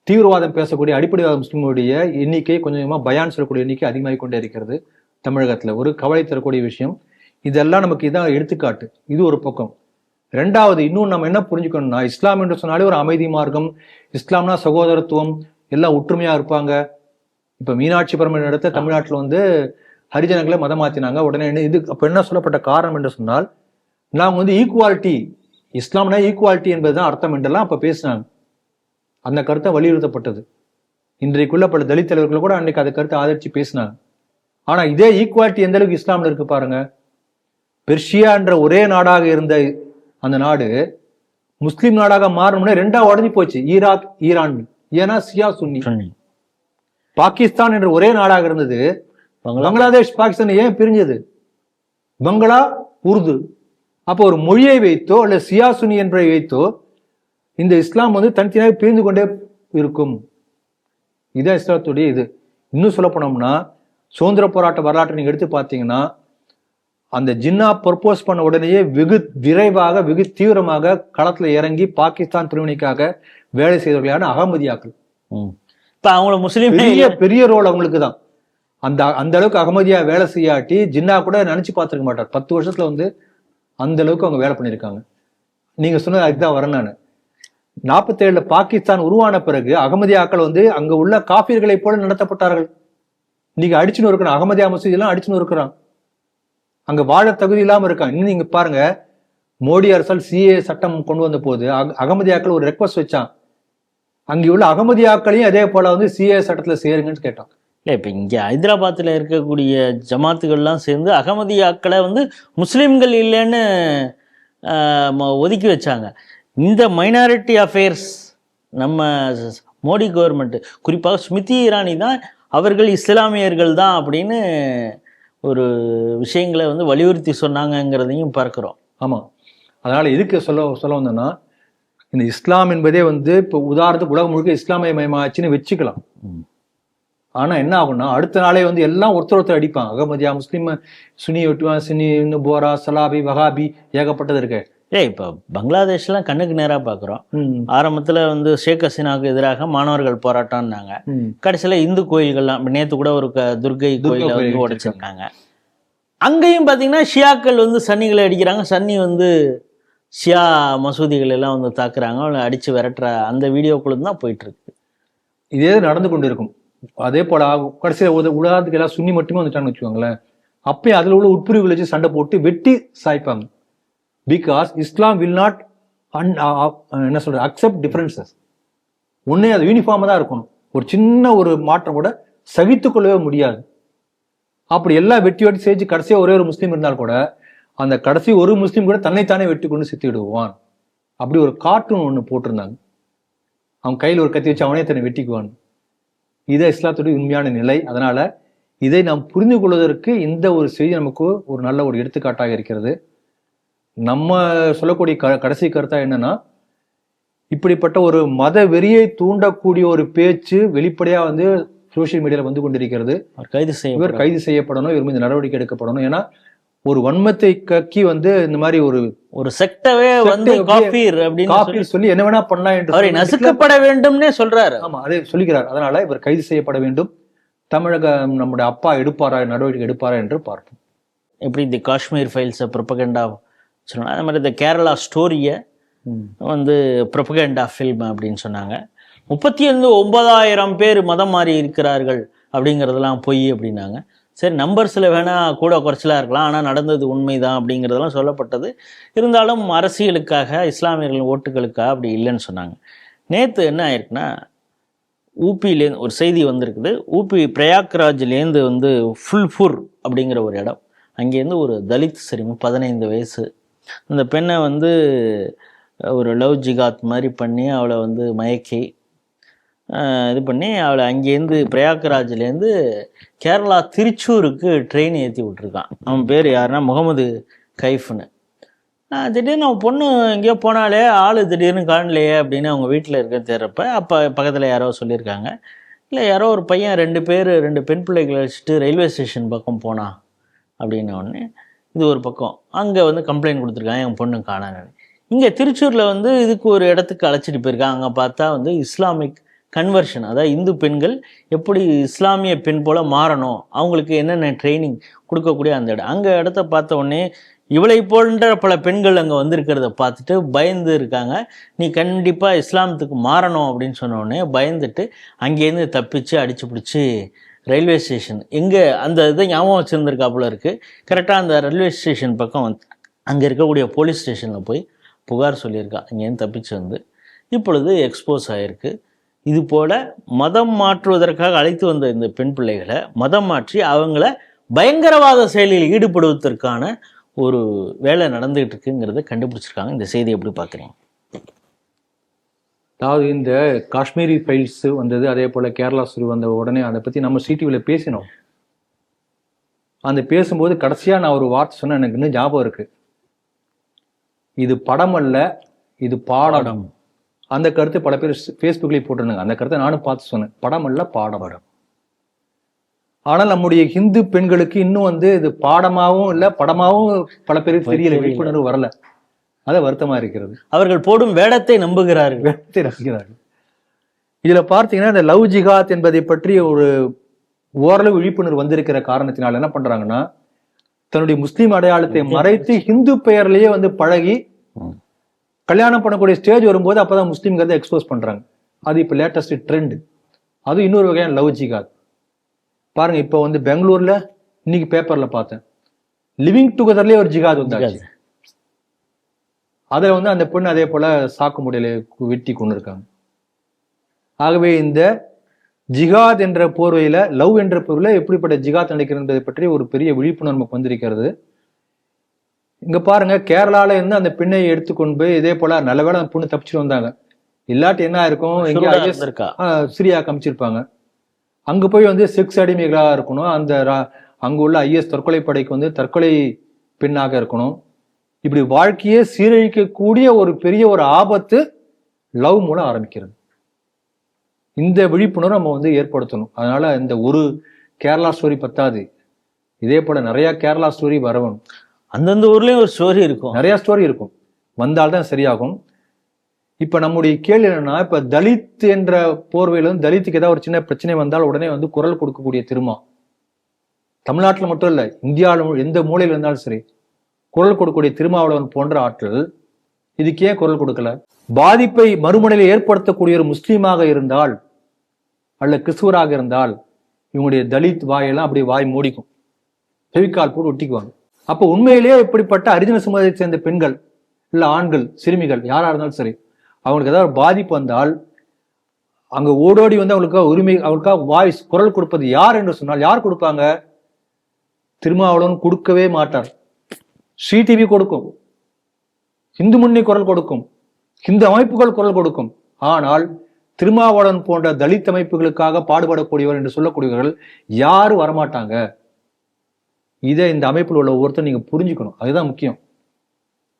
தீவிரவாதம் பேசக்கூடிய அடிப்படைவாத முஸ்லீம்களுடைய எண்ணிக்கை கொஞ்சம் கொஞ்சமாக பயான் சொல்லக்கூடிய எண்ணிக்கை அதிகமாகிக் கொண்டே இருக்கிறது தமிழகத்துல. ஒரு கவலை தரக்கூடிய விஷயம். இதெல்லாம் நமக்கு இதான் எடுத்துக்காட்டு. இது ஒரு பக்கம். ரெண்டாவது, இன்னும் நம்ம என்ன புரிஞ்சுக்கணும்னா, இஸ்லாம் என்று சொன்னாலே ஒரு அமைதி மார்க்கம். இஸ்லாம்னா சகோதரத்துவம், எல்லாம் ஒற்றுமையா இருப்பாங்க. இப்ப மீனாட்சி பரமன் இடத்த தமிழ்நாட்டில் வந்து ஹரிஜனங்களை மதம் மாத்தினாங்க. உடனே இது அப்ப என்ன சொல்லப்பட்ட காரணம் என்று சொன்னால், நாங்க வந்து ஈக்குவாலிட்டி, இஸ்லாம்னா ஈக்குவாலிட்டி என்பதுதான் அர்த்தம் என்றெல்லாம் அப்ப பேசினாங்க. அந்த கருத்தை வலியுறுத்தப்பட்டது. இன்றைக்குள்ள பல தலித் தலைவர்கள் கூட அன்னைக்கு அந்த கருத்தை ஆதரிச்சு பேசினாங்க. ஆனா இதே ஈக்குவாலிட்டி எந்த அளவுக்கு இஸ்லாம்ல இருக்கு பாருங்க. பெர்ஷியா என்ற ஒரே நாடாக இருந்த அந்த நாடு முஸ்லிம் நாடாக மாறணும்னே ரெண்டா உடஞ்சி போச்சு. Iraq, Iran. ஏன்னா சியா சுன்னி. பாகிஸ்தான் என்ற ஒரே நாடாக இருந்தது. பங்களாதேஷ் பாகிஸ்தான் ஏன் பிரிஞ்சது? பங்களா, உருது. அப்போ ஒரு மொழியை வைத்தோ அல்ல சியா சுன்னி என்பதை வைத்தோ இந்த இஸ்லாம் வந்து தனித்தனியாக பிரிந்து கொண்டே இருக்கும். இதான் இஸ்லாத்துடைய இது. இன்னும் சொல்ல போனோம்னா, சுதந்திர போராட்ட வரலாற்றை நீங்க எடுத்து பார்த்தீங்கன்னா, அந்த ஜின்னா ப்ரொபோஸ் பண்ண உடனேயே வெகு விரைவாக வெகு தீவிரமாக களத்துல இறங்கி பாகிஸ்தான் பிரிவினைக்காக வேலை செய்தவர்களான அகமதியாக்கள். அவங்கள முஸ்லீம் பெரிய ரோல் அவங்களுக்கு தான். அந்த அளவுக்கு அகமதியா வேலை செய்யாட்டி ஜின்னா கூட நினைச்சு பார்த்துருக்க மாட்டார். 10 வருஷத்துல வந்து அந்த அளவுக்கு அவங்க வேலை பண்ணியிருக்காங்க. நீங்க சொன்னது அதுதான் வரேன் நான். 47 பாகிஸ்தான் உருவான பிறகு அகமதியாக்கள் வந்து அங்க உள்ள காபீர்களை போல நடத்தப்பட்டார்கள். நீங்க அடிச்சுன்னு இருக்கிறான், அகமதியா மசூதி எல்லாம் அடிச்சுன்னு இருக்கிறான். அங்க வாழ தகுதி இல்லாம இருக்கான். இன்னும் நீங்க பாருங்க, மோடி அரசால் சிஏ சட்டம் கொண்டு வந்த போது அகமதியாக்கள் ஒரு ரெக்வஸ்ட் வச்சான். அங்கே உள்ள அகமதியாக்களையும் அதே போல வந்து சிஏ சட்டத்துல சேருங்கன்னு கேட்டான். இல்லை, இப்போ இங்கே ஹைதராபாத்தில் இருக்கக்கூடிய ஜமாத்துகள்லாம் சேர்ந்து அகமதியாக்களை வந்து முஸ்லீம்கள் இல்லைன்னு ஒதுக்கி வச்சாங்க. இந்த மைனாரிட்டி அஃபேர்ஸ் நம்ம மோடி கவர்மெண்ட், குறிப்பாக ஸ்மிருதி இரானி தான் அவர்கள் இஸ்லாமியர்கள் தான் அப்படின்னு ஒரு விஷயங்களை வந்து வலியுறுத்தி சொன்னாங்கங்கிறதையும் பார்க்குறோம். ஆமாம், அதனால் இதுக்கு சொல்ல வந்தோன்னா, இந்த இஸ்லாம் என்பதே வந்து இப்போ உதாரணத்துக்கு உலகம் முழுக்க இஸ்லாமிய மயமாச்சுன்னு வச்சுக்கலாம். ஆனால் என்ன ஆகும்னா, அடுத்த நாளே வந்து எல்லாம் ஒருத்தர் அடிப்பான். அகமதியா, முஸ்லீம், சுனி ஒட்டுவான், சுனி, போரா, சலாபி, வஹாபி, ஏகப்பட்டது இருக்கு. இப்போ பங்களாதேஷ்லாம் கண்ணுக்கு நேராக பார்க்குறோம். ஆரம்பத்தில் வந்து ஷேக் ஹசீனாவுக்கு எதிராக மாணவர்கள் போராட்டம்னாங்க. கடைசியில் இந்து கோயில்கள்லாம் நேற்று கூட ஒரு துர்கை கோயிலை வந்து உடைச்சிருக்காங்க. அங்கேயும் பார்த்தீங்கன்னா ஷியாக்கள் வந்து சன்னிகளை அடிக்கிறாங்க. சன்னி வந்து ஷியா மசூதிகள் எல்லாம் வந்து தாக்குறாங்க, அவங்களை அடித்து விரட்டுற அந்த வீடியோக்குள்ள தான் போயிட்டு இருக்கு. இதே நடந்து கொண்டு இருக்கும். அதே போல கடைசியில் உலகத்துக்கு எல்லாம் சுன்னி மட்டுமே வந்துட்டாங்கன்னு வச்சுக்கோங்களேன். அப்பயும் அதில் உள்ள உட்பிரிவுகளை வச்சு சண்டை போட்டு வெட்டி சாய்ப்பாங்க. பிகாஸ் இஸ்லாம் வில் நாட் என்ன சொல்றது அக்செப்ட் டிஃபரன்சஸ். ஒன்னே அது யூனிஃபார்மா தான் இருக்கணும். ஒரு சின்ன ஒரு மாற்றம் கூட சகித்து கொள்ளவே முடியாது. அப்படி எல்லாம் வெட்டி வெட்டி செஞ்சு கடைசியா ஒரே ஒரு முஸ்லீம் இருந்தால் கூட அந்த கடைசி ஒரு முஸ்லீம் கூட தன்னைத்தானே வெட்டி கொண்டு செத்து விடுவான். அப்படி ஒரு கார்ட்டூன் ஒன்று போட்டிருந்தாங்க. அவன் கையில் ஒரு கத்தி வச்சு அவனே தன்னை வெட்டிக்குவான். இதை இஸ்லாத்துடைய உண்மையான நிலை. அதனால இதை நாம் புரிந்து கொள்வதற்கு இந்த ஒரு செய்தி நமக்கு ஒரு நல்ல ஒரு எடுத்துக்காட்டாக இருக்கிறது. நம்ம சொல்லக்கூடிய கடைசி கருத்தா என்னன்னா, இப்படிப்பட்ட ஒரு மத வெறியை தூண்டக்கூடிய ஒரு பேச்சு வெளிப்படையா வந்து சோசியல் மீடியால வந்து கொண்டிருக்கிறது. இவர் கைது செய்யப்படணும், இவர் மீது நடவடிக்கை எடுக்கப்படணும். ஏன்னா ஒரு வன்மத்தை கக்கி வந்து இந்த மாதிரி ஒரு செக்டவே வந்து காபீர் சொல்லி என்ன வேணா பண்ணலாம் என்று நசுக்கப்பட வேண்டும்னே சொல்றாரு. ஆமா, அதை சொல்லுகிறார். அதனால இவர் கைது செய்யப்பட வேண்டும். தமிழக நம்முடைய அப்பா எடுப்பாரா, நடவடிக்கை எடுப்பாரா என்று பார்ப்போம். எப்படி இந்த காஷ்மீர் ஃபைல்ஸ் ப்ரொபகண்டா சொன்னாங்க, அது மாதிரி இந்த கேரளா ஸ்டோரியை வந்து ப்ரொபகண்டா ஃபில்ம் அப்படின்னு சொன்னாங்க. 39,000 பேர் மதம் மாறி இருக்கிறார்கள் அப்படிங்கிறதெல்லாம் பொய் அப்படின்னாங்க. சரி நம்பர்ஸில் வேணால் கூட குறைச்சலாக இருக்கலாம், ஆனால் நடந்தது உண்மைதான் அப்படிங்கிறதெல்லாம் சொல்லப்பட்டது. இருந்தாலும் அரசியலுக்காக, இஸ்லாமியர்கள் ஓட்டுகளுக்காக அப்படி இல்லைன்னு சொன்னாங்க. நேற்று என்ன ஆயிருக்குன்னா, ஊபியிலேருந்து ஒரு செய்தி வந்திருக்குது. ஊபி பிரயாக்ராஜ்லேருந்து வந்து ஃபுல்பூர் அப்படிங்கிற ஒரு இடம், அங்கேருந்து ஒரு தலித் சிறுமி 15 வயசு, அந்த பெண்ணை வந்து ஒரு லவ் ஜிகாத் மாதிரி பண்ணி அவளை வந்து மயக்கி இது பண்ணி அவளை அங்கேருந்து பிரயாக்ராஜ்லேருந்து கேரளா திருச்சூருக்கு ட்ரெயின் ஏற்றி விட்ருக்கான். அவன் பேர் யாருன்னா முகமது கைஃப்னு. திடீர்னு அவன் பொண்ணு எங்கேயோ போனாலே ஆள் திடீர்னு காணலையே அப்படின்னு அவங்க வீட்டில் இருக்க தேர்றப்ப அப்போ பக்கத்தில் யாரோ சொல்லியிருக்காங்க, இல்லை யாரோ ஒரு பையன் 2 பெண் பிள்ளைகளை வச்சுட்டு ரயில்வே ஸ்டேஷன் பக்கம் போனான் அப்படின்ன உடனே இது ஒரு பக்கம் அங்கே வந்து கம்ப்ளைண்ட் கொடுத்துருக்காங்க, என் பொண்ணு காணான்னு. இங்கே திருச்சூரில் வந்து இதுக்கு ஒரு இடத்துக்கு அழைச்சிட்டு போயிருக்காங்க. அங்கே பார்த்தா வந்து இஸ்லாமிக் கன்வர்ஷன், அதாவது இந்து பெண்கள் எப்படி இஸ்லாமிய பெண் போல் மாறணும், அவங்களுக்கு என்னென்ன ட்ரைனிங் கொடுக்கக்கூடிய அந்த இடம். அங்கே இடத்த பார்த்த உடனே இவளை போன்ற பல பெண்கள் அங்கே வந்திருக்கிறத பார்த்துட்டு பயந்து இருக்காங்க. நீ கண்டிப்பாக இஸ்லாமத்துக்கு மாறணும் அப்படின்னு சொன்ன உடனே பயந்துட்டு அங்கேருந்து தப்பிச்சு அடிச்சு பிடிச்சி ரயில்வே ஸ்டேஷன் எங்கே அந்த இதை ஞாபகம் வச்சுருந்துருக்காப்புல இருக்குது. கரெக்டாக அந்த ரயில்வே ஸ்டேஷன் பக்கம் வந்து அங்கே இருக்கக்கூடிய போலீஸ் ஸ்டேஷனில் போய் புகார் சொல்லியிருக்கா. அங்கேருந்து தப்பிச்சு வந்து இப்பொழுது எக்ஸ்போஸ் ஆகிருக்கு. இது போல் மதம் மாற்றுவதற்காக அழைத்து வந்த இந்த பெண் பிள்ளைகளை மதம் மாற்றி அவங்கள பயங்கரவாத செயலில் ஈடுபடுவதற்கான ஒரு வேலை நடந்துகிட்டு இருக்குங்கிறத கண்டுபிடிச்சிருக்காங்க. இந்த செய்தி எப்படி பார்க்குறீங்க? அதாவது இந்த காஷ்மீரி ஃபைல்ஸ் வந்தது, அதே போல் கேரளா ஸ்டோரி வந்த உடனே அதை பற்றி நம்ம சிடிவியில் பேசினோம். அந்த பேசும்போது கடைசியாக நான் ஒரு வார்த்தை சொன்னேன், எனக்கு இன்னும் ஞாபகம் இருக்குது. இது படம் அல்ல, இது பாடம். அந்த கருத்து பல பேர் ஃபேஸ்புக்லேயே போட்டிருந்தாங்க. அந்த கருத்தை நானும் பார்த்து சொன்னேன், படம் அல்ல பாடம். ஆனால் நம்முடைய ஹிந்து பெண்களுக்கு இன்னும் வந்து இது பாடமாகவும் இல்லை படமாகவும் பல பேருக்கு தெரியல, விழிப்புணர்வு வரல. அது வருத்தமா இருக்கிறது. அவர்கள் போடும் வேடத்தை நம்புகிறார்கள். இதுல பார்த்தீங்கன்னா இந்த லவ் ஜிகாத் என்பதை பற்றி ஒரு ஓரளவு விழிப்புணர்வு வந்திருக்கிற காரணத்தினால என்ன பண்றாங்கன்னா, தன்னுடைய முஸ்லீம் அடையாளத்தை மறைத்து ஹிந்து பெயர்லயே வந்து பழகி கல்யாணம் பண்ணக்கூடிய ஸ்டேஜ் வரும்போது அப்பதான் முஸ்லீம்கிறத எக்ஸ்போஸ் பண்றாங்க. அது இப்ப லேட்டஸ்ட் ட்ரெண்ட். அது இன்னொரு வகையான லவ் ஜிகாத். பாருங்க, இப்ப வந்து பெங்களூர்ல இன்னைக்கு பேப்பர்ல பார்த்தேன், லிவிங் டுகெதர்லயே ஒரு ஜிகாத் வந்தாச்சு. அதுல வந்து அந்த பெண் அதே போல சாக்கு முடியல வெட்டி கொண்டு இருக்காங்க. ஆகவே இந்த ஜிகாத் என்ற போர்வையில, லவ் என்ற போர்வையில எப்படிப்பட்ட ஜிகாத் நடக்கிறது என்பதை பற்றி ஒரு பெரிய விழிப்புணர்வு வந்திருக்கிறது. இங்க பாருங்க, கேரளால இருந்து அந்த பெண்ணை எடுத்துக்கொண்டு போய் இதே போல நல்லவேளை அந்த பொண்ணு தப்பிச்சுட்டு வந்தாங்க. இல்லாட்டி என்ன இருக்கும், சிரியா காமிச்சிருப்பாங்க. அங்க போய் வந்து செக்ஸ் அடிமைகளா இருக்கணும், அந்த அங்க உள்ள IS தற்கொலை படைக்கு வந்து தற்கொலை பெண்ணாக இருக்கணும். இப்படி வாழ்க்கையே சீரழிக்கக்கூடிய ஒரு பெரிய ஒரு ஆபத்து லவ் மூலம் ஆரம்பிக்கிறது. இந்த விழிப்புணர்வு நம்ம வந்து ஏற்படுத்தணும். அதனால இந்த ஒரு கேரளா ஸ்டோரி பத்தாது, இதே போல நிறைய கேரளா ஸ்டோரி வரணும். அந்தந்த ஊர்லயும் ஒரு ஸ்டோரி இருக்கும், நிறைய ஸ்டோரி இருக்கும், வந்தால்தான் சரியாகும். இப்ப நம்முடைய கேள்வி என்னன்னா, இப்ப தலித் என்ற போர்வையில வந்து தலித்துக்கு ஏதாவது ஒரு சின்ன பிரச்சனை வந்தால் உடனே வந்து குரல் கொடுக்கக்கூடிய திருமா, தமிழ்நாட்டில் மட்டும் இல்ல, இந்தியாவில் எந்த மூலையில் இருந்தாலும் சரி குரல் கொடுக்கக்கூடிய திருமாவளவன் போன்ற ஆட்கள் இதுக்கு ஏன் குரல் கொடுக்கல? பாதிப்பை மறுமுனையில் ஏற்படுத்தக்கூடிய ஒரு முஸ்லீமாக இருந்தால் அல்ல கிறிஸ்துவராக இருந்தால் இவங்களுடைய தலித் வாயெல்லாம் அப்படியே வாய் மூடிக்கும், ஃபெவிகால் போட்டு ஒட்டிக்குவாங்க. அப்போ உண்மையிலேயே இப்படிப்பட்ட ஹரிஜன சமுதாயத்தை சேர்ந்த பெண்கள் இல்ல ஆண்கள், சிறுமிகள் யாரா இருந்தாலும் சரி, அவங்களுக்கு ஏதாவது பாதிப்பு வந்தால் அங்க ஓடோடி வந்து அவங்களுக்காக உரிமை, அவங்களுக்காக வாய்ஸ் குரல் கொடுப்பது யார் என்று சொன்னால் யார் கொடுப்பாங்க? திருமாவளவன் கொடுக்கவே மாட்டார். ஸ்ரீடிவி கொடுக்கும், இந்து முன்னணி குரல் கொடுக்கும், இந்து அமைப்புகள் குரல் கொடுக்கும். ஆனால் திருமாவளவன் போன்ற தலித் அமைப்புகளுக்காக பாடுபடக்கூடியவர் என்று சொல்லக்கூடியவர்கள் யாரும் வரமாட்டாங்க. இதை இந்த அமைப்பில் உள்ள ஒவ்வொருத்தரும் நீங்க புரிஞ்சுக்கணும், அதுதான் முக்கியம்.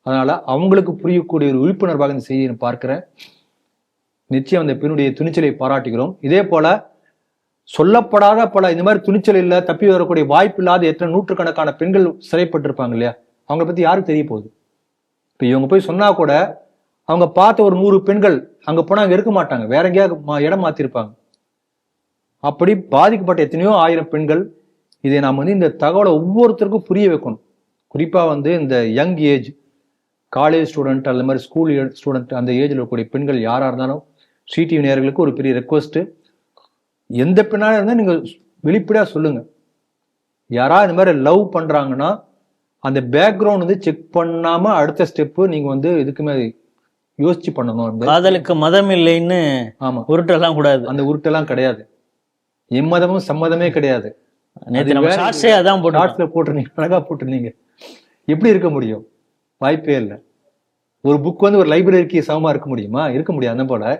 அதனால அவங்களுக்கு புரியக்கூடிய ஒரு விழிப்புணர்வாக இந்த செய்தியை பார்க்கிறேன். நிச்சயம் அந்த பெண்ணுடைய துணிச்சலை பாராட்டுகிறோம். இதே போல சொல்லப்படாத பல இந்த மாதிரி துணிச்சல் இல்ல, தப்பி வரக்கூடிய வாய்ப்பு இல்லாத எத்தனை நூற்றுக்கணக்கான பெண்கள் சிறைப்பட்டிருப்பாங்க இல்லையா, அவங்களை பத்தி யாருக்கு தெரிய போகுது? இப்ப இவங்க போய் சொன்னா கூட அவங்க பார்த்த ஒரு 100 பெண்கள் அங்க போனா அங்க இருக்க மாட்டாங்க, வேற எங்கேயாவது இடம் மாத்திருப்பாங்க. அப்படி பாதிக்கப்பட்ட எத்தனையோ 1000 பெண்கள். இதை நாம் வந்து இந்த தகவலை ஒவ்வொருத்தருக்கும் புரிய வைக்கணும். குறிப்பா வந்து இந்த யங் ஏஜ் காலேஜ் ஸ்டூடெண்ட் அந்த மாதிரி ஸ்கூல் ஸ்டூடெண்ட் அந்த ஏஜ்ல இருக்கக்கூடிய பெண்கள் யாரா இருந்தாலும் சிடிவி நேயர்களுக்கு ஒரு பெரிய ரெக்வஸ்ட், எந்த பெண்ணாக இருந்தால் நீங்க வெளிப்படையா சொல்லுங்க. யாராவது இந்த மாதிரி லவ் பண்றாங்கன்னா அந்த பேக்ரவுண்ட் வந்து செக் பண்ணாம அடுத்த ஸ்டெப்பு நீங்க வந்து இதுக்குமே யோசிச்சு பண்ணணும். காதலுக்கு மதம் இல்லைன்னு ஆமா, உருட்டெல்லாம் கூடாது. அந்த உருட்டெல்லாம் கிடையாது. எம்மதமும் சம்மதமே கிடையாது. நேத்து நம்ம ஷார்ட்ஸே அதான் போட்டோம். ஷார்ட்ஸ்ல போட்டிருந்தீங்க, அழகா போட்டிருந்தீங்க. எப்படி இருக்க முடியும்? வாய்ப்பே இல்லை. ஒரு புக் வந்து ஒரு லைப்ரரிக்கு சமமா இருக்க முடியுமா? இருக்க முடியாது. அந்த போல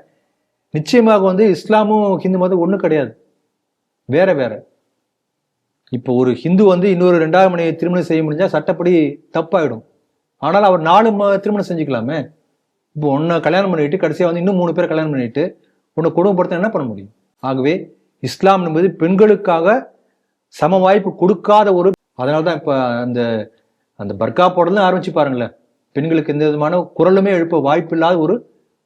நிச்சயமாக வந்து இஸ்லாமும் ஹிந்து மதம் ஒண்ணு கிடையாது, வேற வேற. இப்போ ஒரு ஹிந்து வந்து இன்னொரு 2வது மனைவியை திருமணம் செய்ய முடிஞ்சா சட்டப்படி தப்பாயிடும். ஆனால் அவர் 4 திருமணம் செஞ்சுக்கலாமே. இப்போ ஒன்னை கல்யாணம் பண்ணிட்டு கடைசியா வந்து இன்னும் 3 பேரை கல்யாணம் பண்ணிட்டு உன்னை குடும்பப்படுத்த என்ன பண்ண முடியும்? ஆகவே இஸ்லாம் என்பது பெண்களுக்காக சம வாய்ப்பு கொடுக்காத ஒரு, அதனால்தான் இப்ப அந்த அந்த பர்கா போடலாம் ஆரம்பிச்சு பாருங்களேன். பெண்களுக்கு எந்த விதமான குரலுமே எழுப்ப வாய்ப்பு இல்லாத ஒரு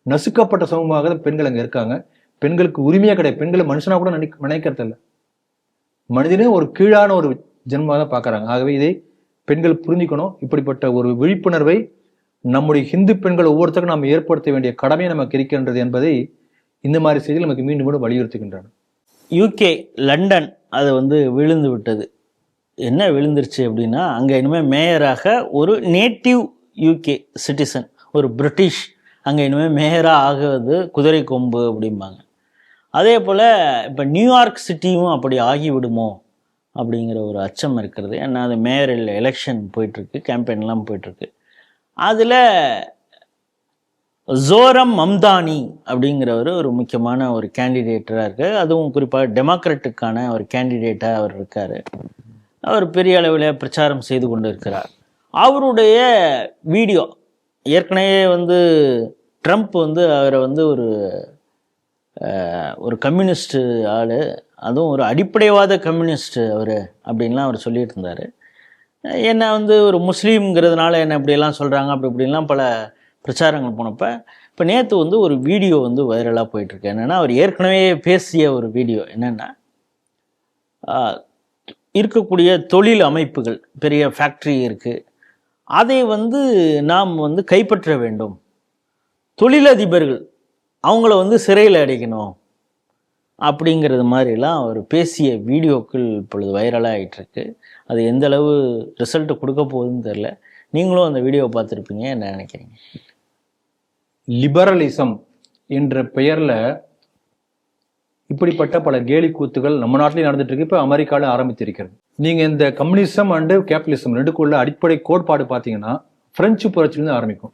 நசுக்கப்பட்ட சமூகமாக பெண்கள் அங்க இருக்காங்க. பெண்களுக்கு உரிமையே கிடையாது. பெண்களை மனுஷனா கூட நினைக்கிறது இல்லை. மனிதனே ஒரு கீழான ஒரு ஜென்மாக தான் பாக்குறாங்க. ஆகவே இதை பெண்கள் புரிஞ்சுக்கணும். இப்படிப்பட்ட ஒரு விழிப்புணர்வை நம்முடைய ஹிந்து பெண்கள் ஒவ்வொருத்தருக்கும் நாம் ஏற்படுத்த வேண்டிய கடமை நமக்கு இருக்கின்றது என்பதை இந்த மாதிரி செய்திகள் நமக்கு மீண்டும் மீண்டும் வலியுறுத்துகின்றன. யூகே லண்டன் அது வந்து விழுந்து விட்டது. என்ன விழுந்துருச்சு அப்படின்னா, அங்கே இனிமேல் மேயராக ஒரு நேட்டிவ் யூகே சிட்டிசன், ஒரு பிரிட்டிஷ் அங்கே இனிமேல் மேயராக ஆகுவது குதிரை கொம்பு அப்படிம்பாங்க. அதே போல் இப்போ நியூயார்க் சிட்டியும் அப்படி ஆகிவிடுமோ அப்படிங்கிற ஒரு அச்சம் இருக்கிறது. ஏன்னா அது மேயரில் எலெக்ஷன் போயிட்டுருக்கு, கேம்பெயின்லாம் போயிட்டுருக்கு. அதில் ஜோரம் மம்தானி அப்படிங்கிறவர் ஒரு முக்கியமான ஒரு கேண்டிடேட்டராக இருக்கார். அதுவும் குறிப்பாக டெமோக்ராட்டுக்கான ஒரு கேண்டிடேட்டாக அவர் இருக்கார். அவர் பெரிய அளவில் பிரச்சாரம் செய்து கொண்டு இருக்கிறார். அவருடைய வீடியோ ஏற்கனவே வந்து ட்ரம்ப் வந்து அவரை வந்து ஒரு கம்யூனிஸ்ட் ஆள், அதுவும் ஒரு அடிப்படைவாத கம்யூனிஸ்ட் அவர் அப்படின்லாம் அவர் சொல்லிட்டு இருந்தார். என்னை வந்து ஒரு முஸ்லீம்ங்கிறதுனால என்ன இப்படியெல்லாம் சொல்கிறாங்க அப்படி இப்படின்லாம் பல பிரச்சாரங்கள் போனப்போ, இப்போ நேற்று வந்து ஒரு வீடியோ வந்து வைரலாக போயிட்டுருக்கு. என்னென்னா, அவர் ஏற்கனவே பேசிய ஒரு வீடியோ. என்னென்னா, இருக்கக்கூடிய தொழில் அமைப்புகள், பெரிய ஃபேக்ட்ரி இருக்குது, அதை வந்து நாம் வந்து கைப்பற்ற வேண்டும், தொழிலதிபர்கள் அவங்கள வந்து சிறையில் அடைக்கணும் அப்படிங்கிறது மாதிரிலாம் அவர் பேசிய வீடியோக்கள் இப்பொழுது வைரலாக ஆகிட்டுருக்கு. அது எந்த அளவு ரிசல்ட் கொடுக்க போகுதுன்னு தெரில. நீங்களும் அந்த வீடியோவை பார்த்துருப்பீங்க, என்ன நினைக்கிறீங்க? லிபரலிசம் என்ற பெயர்ல இப்படிப்பட்ட பல கேலி கூத்துகள் நம்ம நாட்டிலேயே நடந்துட்டு இருக்கு. இப்போ அமெரிக்காவில் ஆரம்பித்திருக்கிறது. நீங்க இந்த கம்யூனிசம் அண்டு கேபிட்டலிசம் ரெண்டுக்குள்ள அடிப்படை கோட்பாடு பார்த்தீங்கன்னா பிரெஞ்சு புரட்சியிலிருந்து ஆரம்பிக்கும்.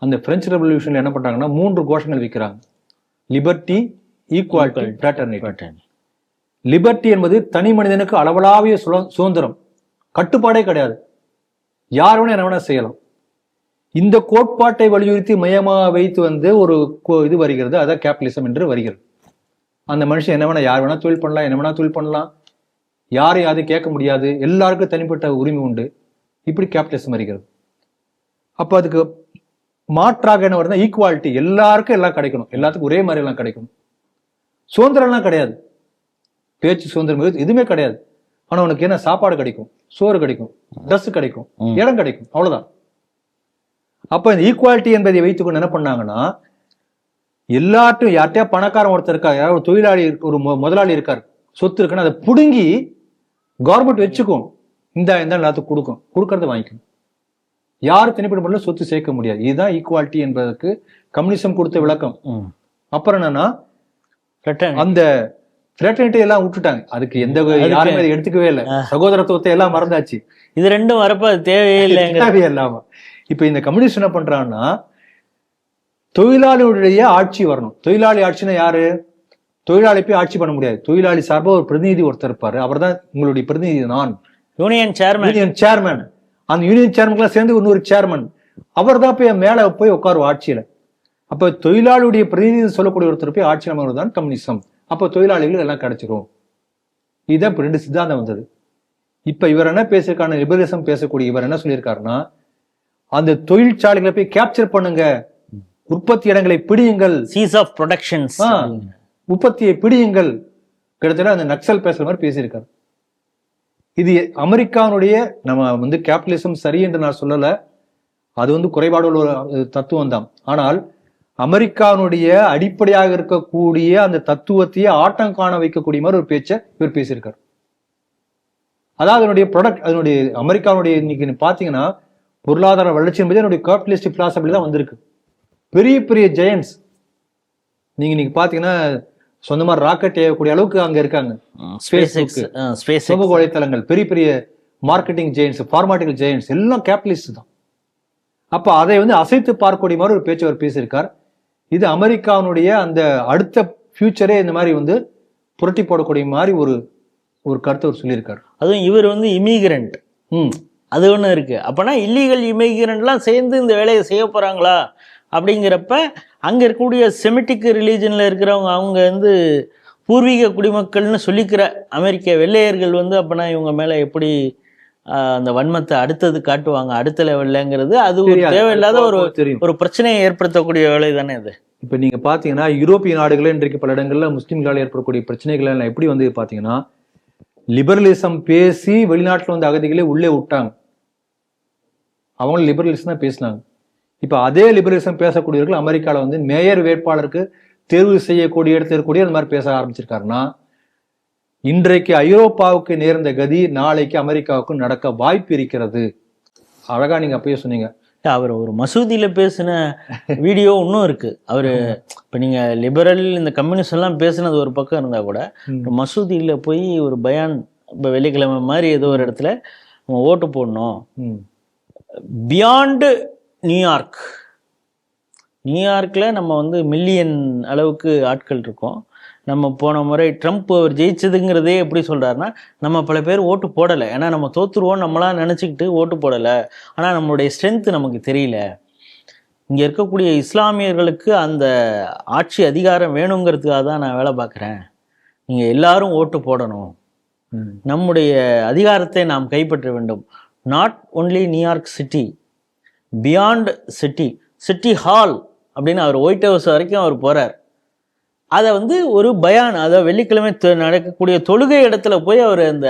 அந்த பிரெஞ்சு ரெவல்யூஷன்ல என்ன பண்றாங்கன்னா 3 கோஷங்கள் வைக்கிறாங்க. Liberty, equality, fraternity. லிபர்ட்டி என்பது தனி மனிதனுக்கு அளவலாவிய சுதந்திரம், கட்டுப்பாடே கிடையாது, யார் வேணா என்ன வேணா செய்யலாம். இந்த கோட்பாட்டை வலியுறுத்தி மையமாக வைத்து வந்து ஒரு இது வருகிறது, அதான் கேபிட்டலிசம் என்று வருகிறது. அந்த மனுஷன் என்ன வேணா, யார் வேணா தொழில் பண்ணலாம், என்ன வேணா தொழில் பண்ணலாம், யாரையும் அதை கேட்க முடியாது, எல்லாருக்கும் தனிப்பட்ட உரிமை உண்டு. இப்படி கேபிட்டலிசம் வருகிறது. அப்போ அதுக்கு மாற்றாக என்ன வருதுன்னா ஈக்குவாலிட்டி, எல்லாருக்கும் எல்லாம் கிடைக்கணும், எல்லாத்துக்கும் ஒரே மாதிரி எல்லாம் கிடைக்கணும். சுதந்திரம்லாம் கிடையாது, பேச்சு சுதந்திரம் எதுவுமே கிடையாது. ஆனா உனக்கு என்ன சாப்பாடு கிடைக்கும், சோறு கிடைக்கும், ட்ரெஸ் கிடைக்கும், இடம் கிடைக்கும், அவ்வளவுதான். அப்ப இந்த ஈக்குவாலிட்டி என்பதை வைத்துக்கொண்டு என்ன பண்ணாங்கன்னா, எல்லாட்டும் யார்கிட்டயா பணக்காரன் ஒருத்தர் இருக்கார், யாராவது ஒரு தொழிலாளி, ஒரு முதலாளி இருக்கார், சொத்து இருக்குன்னு அதை புடுங்கி கவர்மெண்ட் வச்சுக்கும், இந்த எல்லாத்துக்கும் கொடுக்கும், கொடுக்கறத வாங்கிக்கும். யாரும் தனிப்பட்ட முறையில் சொத்து சேர்க்க முடியாது. இதுதான் ஈக்குவாலிட்டி என்பதற்கு கம்யூனிசம் கொடுத்த விளக்கம். அப்புறம் என்னன்னா அந்த ஃப்ராட்டர்னிட்டி எல்லாம் விட்டுட்டாங்க. அதுக்கு எந்த யாருமே அதை எடுத்துக்கவே இல்லை. சகோதரத்துவத்தை எல்லாம் மறந்தாச்சு. இது ரெண்டும் வரப்ப அது தேவையில்லாம இப்ப இந்த கம்யூனிஸ்ட் என்ன பண்றாங்கன்னா தொழிலாளியுடைய ஆட்சி வரணும். தொழிலாளி ஆட்சினா யாரு? தொழிலாளி போய் ஆட்சி பண்ண முடியாது. தொழிலாளி சார்பா ஒரு பிரதிநிதி ஒருத்தர் இருப்பாரு, அவர் தான் உங்களுடைய பிரதிநிதி. நான் யூனியன் சேர்மன். அந்த யூனியன் சேர்மன் சேர்ந்து இன்னொரு சேர்மன், அவர் தான் போய் மேல போய் உட்காருவோம் ஆட்சியில. அப்ப தொழிலாளியுடைய பிரதிநிதி சொல்லக்கூடிய ஒருத்தர் போய் ஆட்சி அமைவது தான் கம்யூனிசம். அப்ப தொழிலாளிகள் எல்லாம் கிடைச்சிரும். இதுதான் இப்ப 2 சித்தாந்தம் வந்தது. இப்ப இவர் என்ன பேசியிருக்காரு, லிபரலிசம் பேசக்கூடிய இவர் என்ன சொல்லியிருக்காருன்னா, அந்த தொழிற்சாலைகளை போய் கேப்சர் பண்ணுங்க, உற்பத்தி இடங்களை பிடியுங்கள், சீஸ் ஆஃப் ப்ரொடக்ஷன்ஸ், உற்பத்தியை பிடியுங்கள். கிட்டத்தட்ட அந்த நக்சல் பேசுற மாதிரி பேசியிருக்காரு. இது அமெரிக்காவுடைய, நம்ம வந்து கேபிட்டலிசம் சரி என்று நான் சொல்லல, அது வந்து குறைபாடு உள்ள ஒரு தத்துவம் தான். ஆனால் அமெரிக்காவுடைய அடிப்படையாக இருக்கக்கூடிய அந்த தத்துவத்தையே ஆட்டம் காண வைக்கக்கூடிய மாதிரி ஒரு பேச்சை இவர் பேசியிருக்காரு. அதாவது அதனுடைய ப்ராடக்ட், அதனுடைய அமெரிக்காவுடைய இன்னைக்கு பாத்தீங்கன்னா பொருளாதார வளர்ச்சி என்பது என்னுடைய கேபிட்டலிஸ்டிக் பிலாசபி தான் வந்திருக்கு. பெரிய பெரிய ஜெயன்ஸ் நீங்க இன்னைக்கு பாத்தீங்கன்னா சொந்தமா ராக்கெட் ஏவக்கூடிய அளவுக்கு அங்க இருக்காங்க. சமூக வலைத்தளங்கள், பெரிய பெரிய மார்க்கெட்டிங் ஜெயன்ஸ், பார்மாட்டிக்கல் ஜெயன்ஸ் எல்லாம் கேபிட்டலிஸ்ட் தான். அப்ப அதை வந்து அசைத்து பார்க்கக்கூடிய மாதிரி ஒரு பேச்சு அவர் பேசியிருக்கார். இது அமெரிக்காவுடைய அந்த அடுத்த ஃபியூச்சரே இந்த மாதிரி வந்து புரட்டி போடக்கூடிய மாதிரி ஒரு ஒரு கருத்தை அவர் சொல்லியிருக்காரு. அதுவும் இவர் வந்து இமிகிரண்ட், அது ஒன்று இருக்கு. அப்பனா இல்லீகல் இமிகிரண்ட்லாம் சேர்ந்து இந்த வேலையை செய்ய போறாங்களா அப்படிங்கிறப்ப அங்க இருக்கக்கூடிய செமிட்டிக் ரிலீஜன்ல இருக்கிறவங்க, அவங்க வந்து பூர்வீக குடிமக்கள்னு சொல்லிக்கிற அமெரிக்க வெள்ளையர்கள் வந்து அப்பனா இவங்க மேல எப்படி அந்த வன்மத்தை அடுத்தது காட்டுவாங்க அடுத்த லெவல்லங்கிறது, அது ஒரு தேவையில்லாத ஒரு பிரச்சனையை ஏற்படுத்தக்கூடிய வேலை தானே அது. இப்ப நீங்க பாத்தீங்கன்னா யூரோப்பிய நாடுகளே இன்றைக்கு பல இடங்கள்ல முஸ்லிம்களால் ஏற்படக்கூடிய பிரச்சனைகள் எல்லாம் எப்படி வந்து பாத்தீங்கன்னா லிபரலிசம் பேசி வெளிநாட்டுல வந்து அகதிகளே உள்ளே விட்டாங்க. அவங்களும் லிபரலிசம் தான் பேசினாங்க. இப்ப அதே லிபரலிசம் பேசக்கூடியவர்கள் அமெரிக்கால வந்து மேயர் வேட்பாளருக்கு தேர்வு செய்யக்கூடிய இடத்துல இருக்கக்கூடிய அந்த மாதிரி பேச ஆரம்பிச்சிருக்காருன்னா, இன்றைக்கு ஐரோப்பாவுக்கு நேர்ந்த கதி நாளைக்கு அமெரிக்காவுக்கு நடக்க வாய்ப்பு இருக்கிறது. அழகா நீங்க அப்பயே சொன்னீங்க. அவர் ஒரு மசூதியில பேசின வீடியோ இன்னும் இருக்கு. அவரு இப்ப நீங்க லிபரல் இந்த கம்யூனிஸ்ட் எல்லாம் பேசினது ஒரு பக்கம் இருந்தா கூட மசூதியில போய் ஒரு பயான், இப்ப வெள்ளிக்கிழமை மாதிரி ஏதோ ஒரு இடத்துல ஓட்டு போடணும். பியாண்டு நியூயார்க்ல நம்ம வந்து மில்லியன் அளவுக்கு ஆட்கள் இருக்கோம். நம்ம போன முறை ட்ரம்ப் அவர் ஜெயிச்சதுங்கிறதே எப்படி சொல்றாருன்னா, நம்ம பல பேர் ஓட்டு போடலை, ஏன்னா நம்ம தோத்துருவோம் நம்மளாம் நினச்சிக்கிட்டு ஓட்டு போடலை, ஆனால் நம்மளுடைய ஸ்ட்ரென்த்து நமக்கு தெரியல. இங்கே இருக்கக்கூடிய இஸ்லாமியர்களுக்கு அந்த ஆட்சி அதிகாரம் வேணுங்கிறதுக்காக தான் நான் வேலை பார்க்குறேன், நீங்கள் எல்லாரும் ஓட்டு போடணும், நம்முடைய அதிகாரத்தை நாம் கைப்பற்ற வேண்டும். Not only New York city, beyond city hall அப்படின்னு அவர் ஒயிட் ஹவுஸ் வரைக்கும் அவர் போகிறார். அதை வந்து ஒரு பயான், அதை வெள்ளிக்கிழமை நடக்கக்கூடிய தொழுகை இடத்துல போய் அவர் அந்த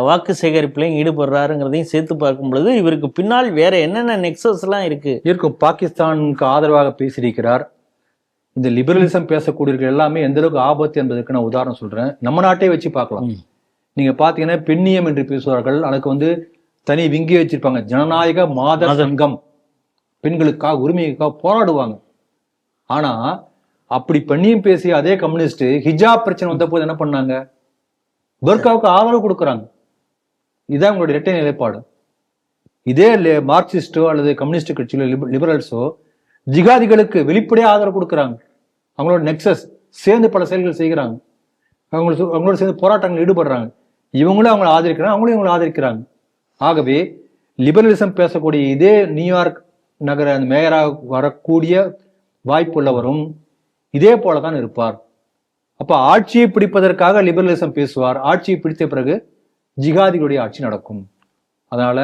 வாக்கு சேகரிப்புலையும் ஈடுபடுறாருங்கிறதையும் சேர்த்து பார்க்கும் பொழுது இவருக்கு பின்னால் வேற என்னென்ன நெக்ஸஸ் எல்லாம் இருக்கும். பாகிஸ்தானுக்கு ஆதரவாக பேசியிருக்கிறார். இந்த லிபரலிசம் பேசக்கூடியவர்கள் எல்லாமே எந்த அளவுக்கு ஆபத்து என்பதற்கு நான் உதாரணம் சொல்றேன். நம்ம நாட்டே வச்சு பார்க்கலாம். நீங்க பாத்தீங்கன்னா பெண்ணியம் என்று பேசுவார்கள், அதுக்கு வந்து தனி விங்கி வச்சிருப்பாங்க. ஜனநாயக மாத சங்கம், பெண்களுக்காக உரிமைக்காக போராடுவாங்க. ஆனா அப்படி பண்ணியும் பேசி அதே கம்யூனிஸ்ட் ஹிஜாப் பிரச்சனை வந்த போது என்ன பண்ணாங்க, பர்காவுக்கு ஆதரவு கொடுக்குறாங்க. இதுதான் உங்களுடைய இரட்டை நிலைப்பாடு. இதே மார்க்சிஸ்டோ அல்லது கம்யூனிஸ்ட் கட்சியில லிபரல்ஸோ ஜிகாதிகளுக்கு வெளிப்படையாக ஆதரவு கொடுக்குறாங்க. அவங்களோட நெக்ஸஸ் சேர்ந்து பல செயல்கள் செய்கிறாங்க, அவங்களோட சேர்ந்து போராட்டங்கள் ஈடுபடுறாங்க. இவங்களும் அவங்களை ஆதரிக்கிறாங்க, அவங்களும் இவங்களை ஆதரிக்கிறாங்க. ஆகவே லிபரலிசம் பேசக்கூடிய இதே நியூயார்க் நகர அந்த மேயராக வரக்கூடிய வாய்ப்புள்ளவரும் இதே போலதான் இருப்பார். அப்ப ஆட்சியை பிடிப்பதற்காக லிபரலிசம் பேசுவார், ஆட்சியை பிடித்த பிறகு ஜிகாதிகளுடைய ஆட்சி நடக்கும். அதனால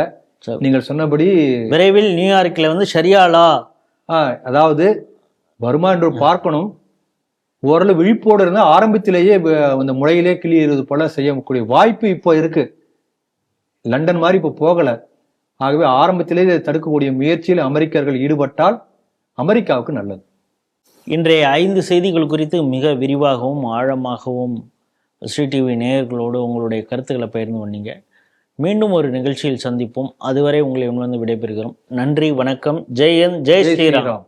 நீங்கள் சொன்னபடி விரைவில் நியூயார்க்ல வந்து ஷரியாலா அதாவது வருமா என்று பார்க்கணும். ஓரளவு விழிப்போடு இருந்தால் ஆரம்பத்திலேயே அந்த முளையிலே கிளியறது போல செய்யக்கூடிய வாய்ப்பு இப்போ இருக்கு. லண்டன் மாதிரி இப்போ போகல. ஆகவே ஆரம்பத்திலே இதை தடுக்கக்கூடிய முயற்சியில் அமெரிக்கர்கள் ஈடுபட்டால் அமெரிக்காவுக்கு நல்லது. இன்றைய 5 செய்திகள் குறித்து மிக விரிவாகவும் ஆழமாகவும் ஸ்ரீ டிவி நேயர்களோடு உங்களுடைய கருத்துக்களை பகிர்ந்து கொண்டீங்க. மீண்டும் ஒரு நிகழ்ச்சியில் சந்திப்போம். அதுவரை உங்களை உணர்ந்து விடைபெறுகிறோம். நன்றி, வணக்கம். ஜெய் ஹிந்த், ஜெய் ஸ்ரீராம்.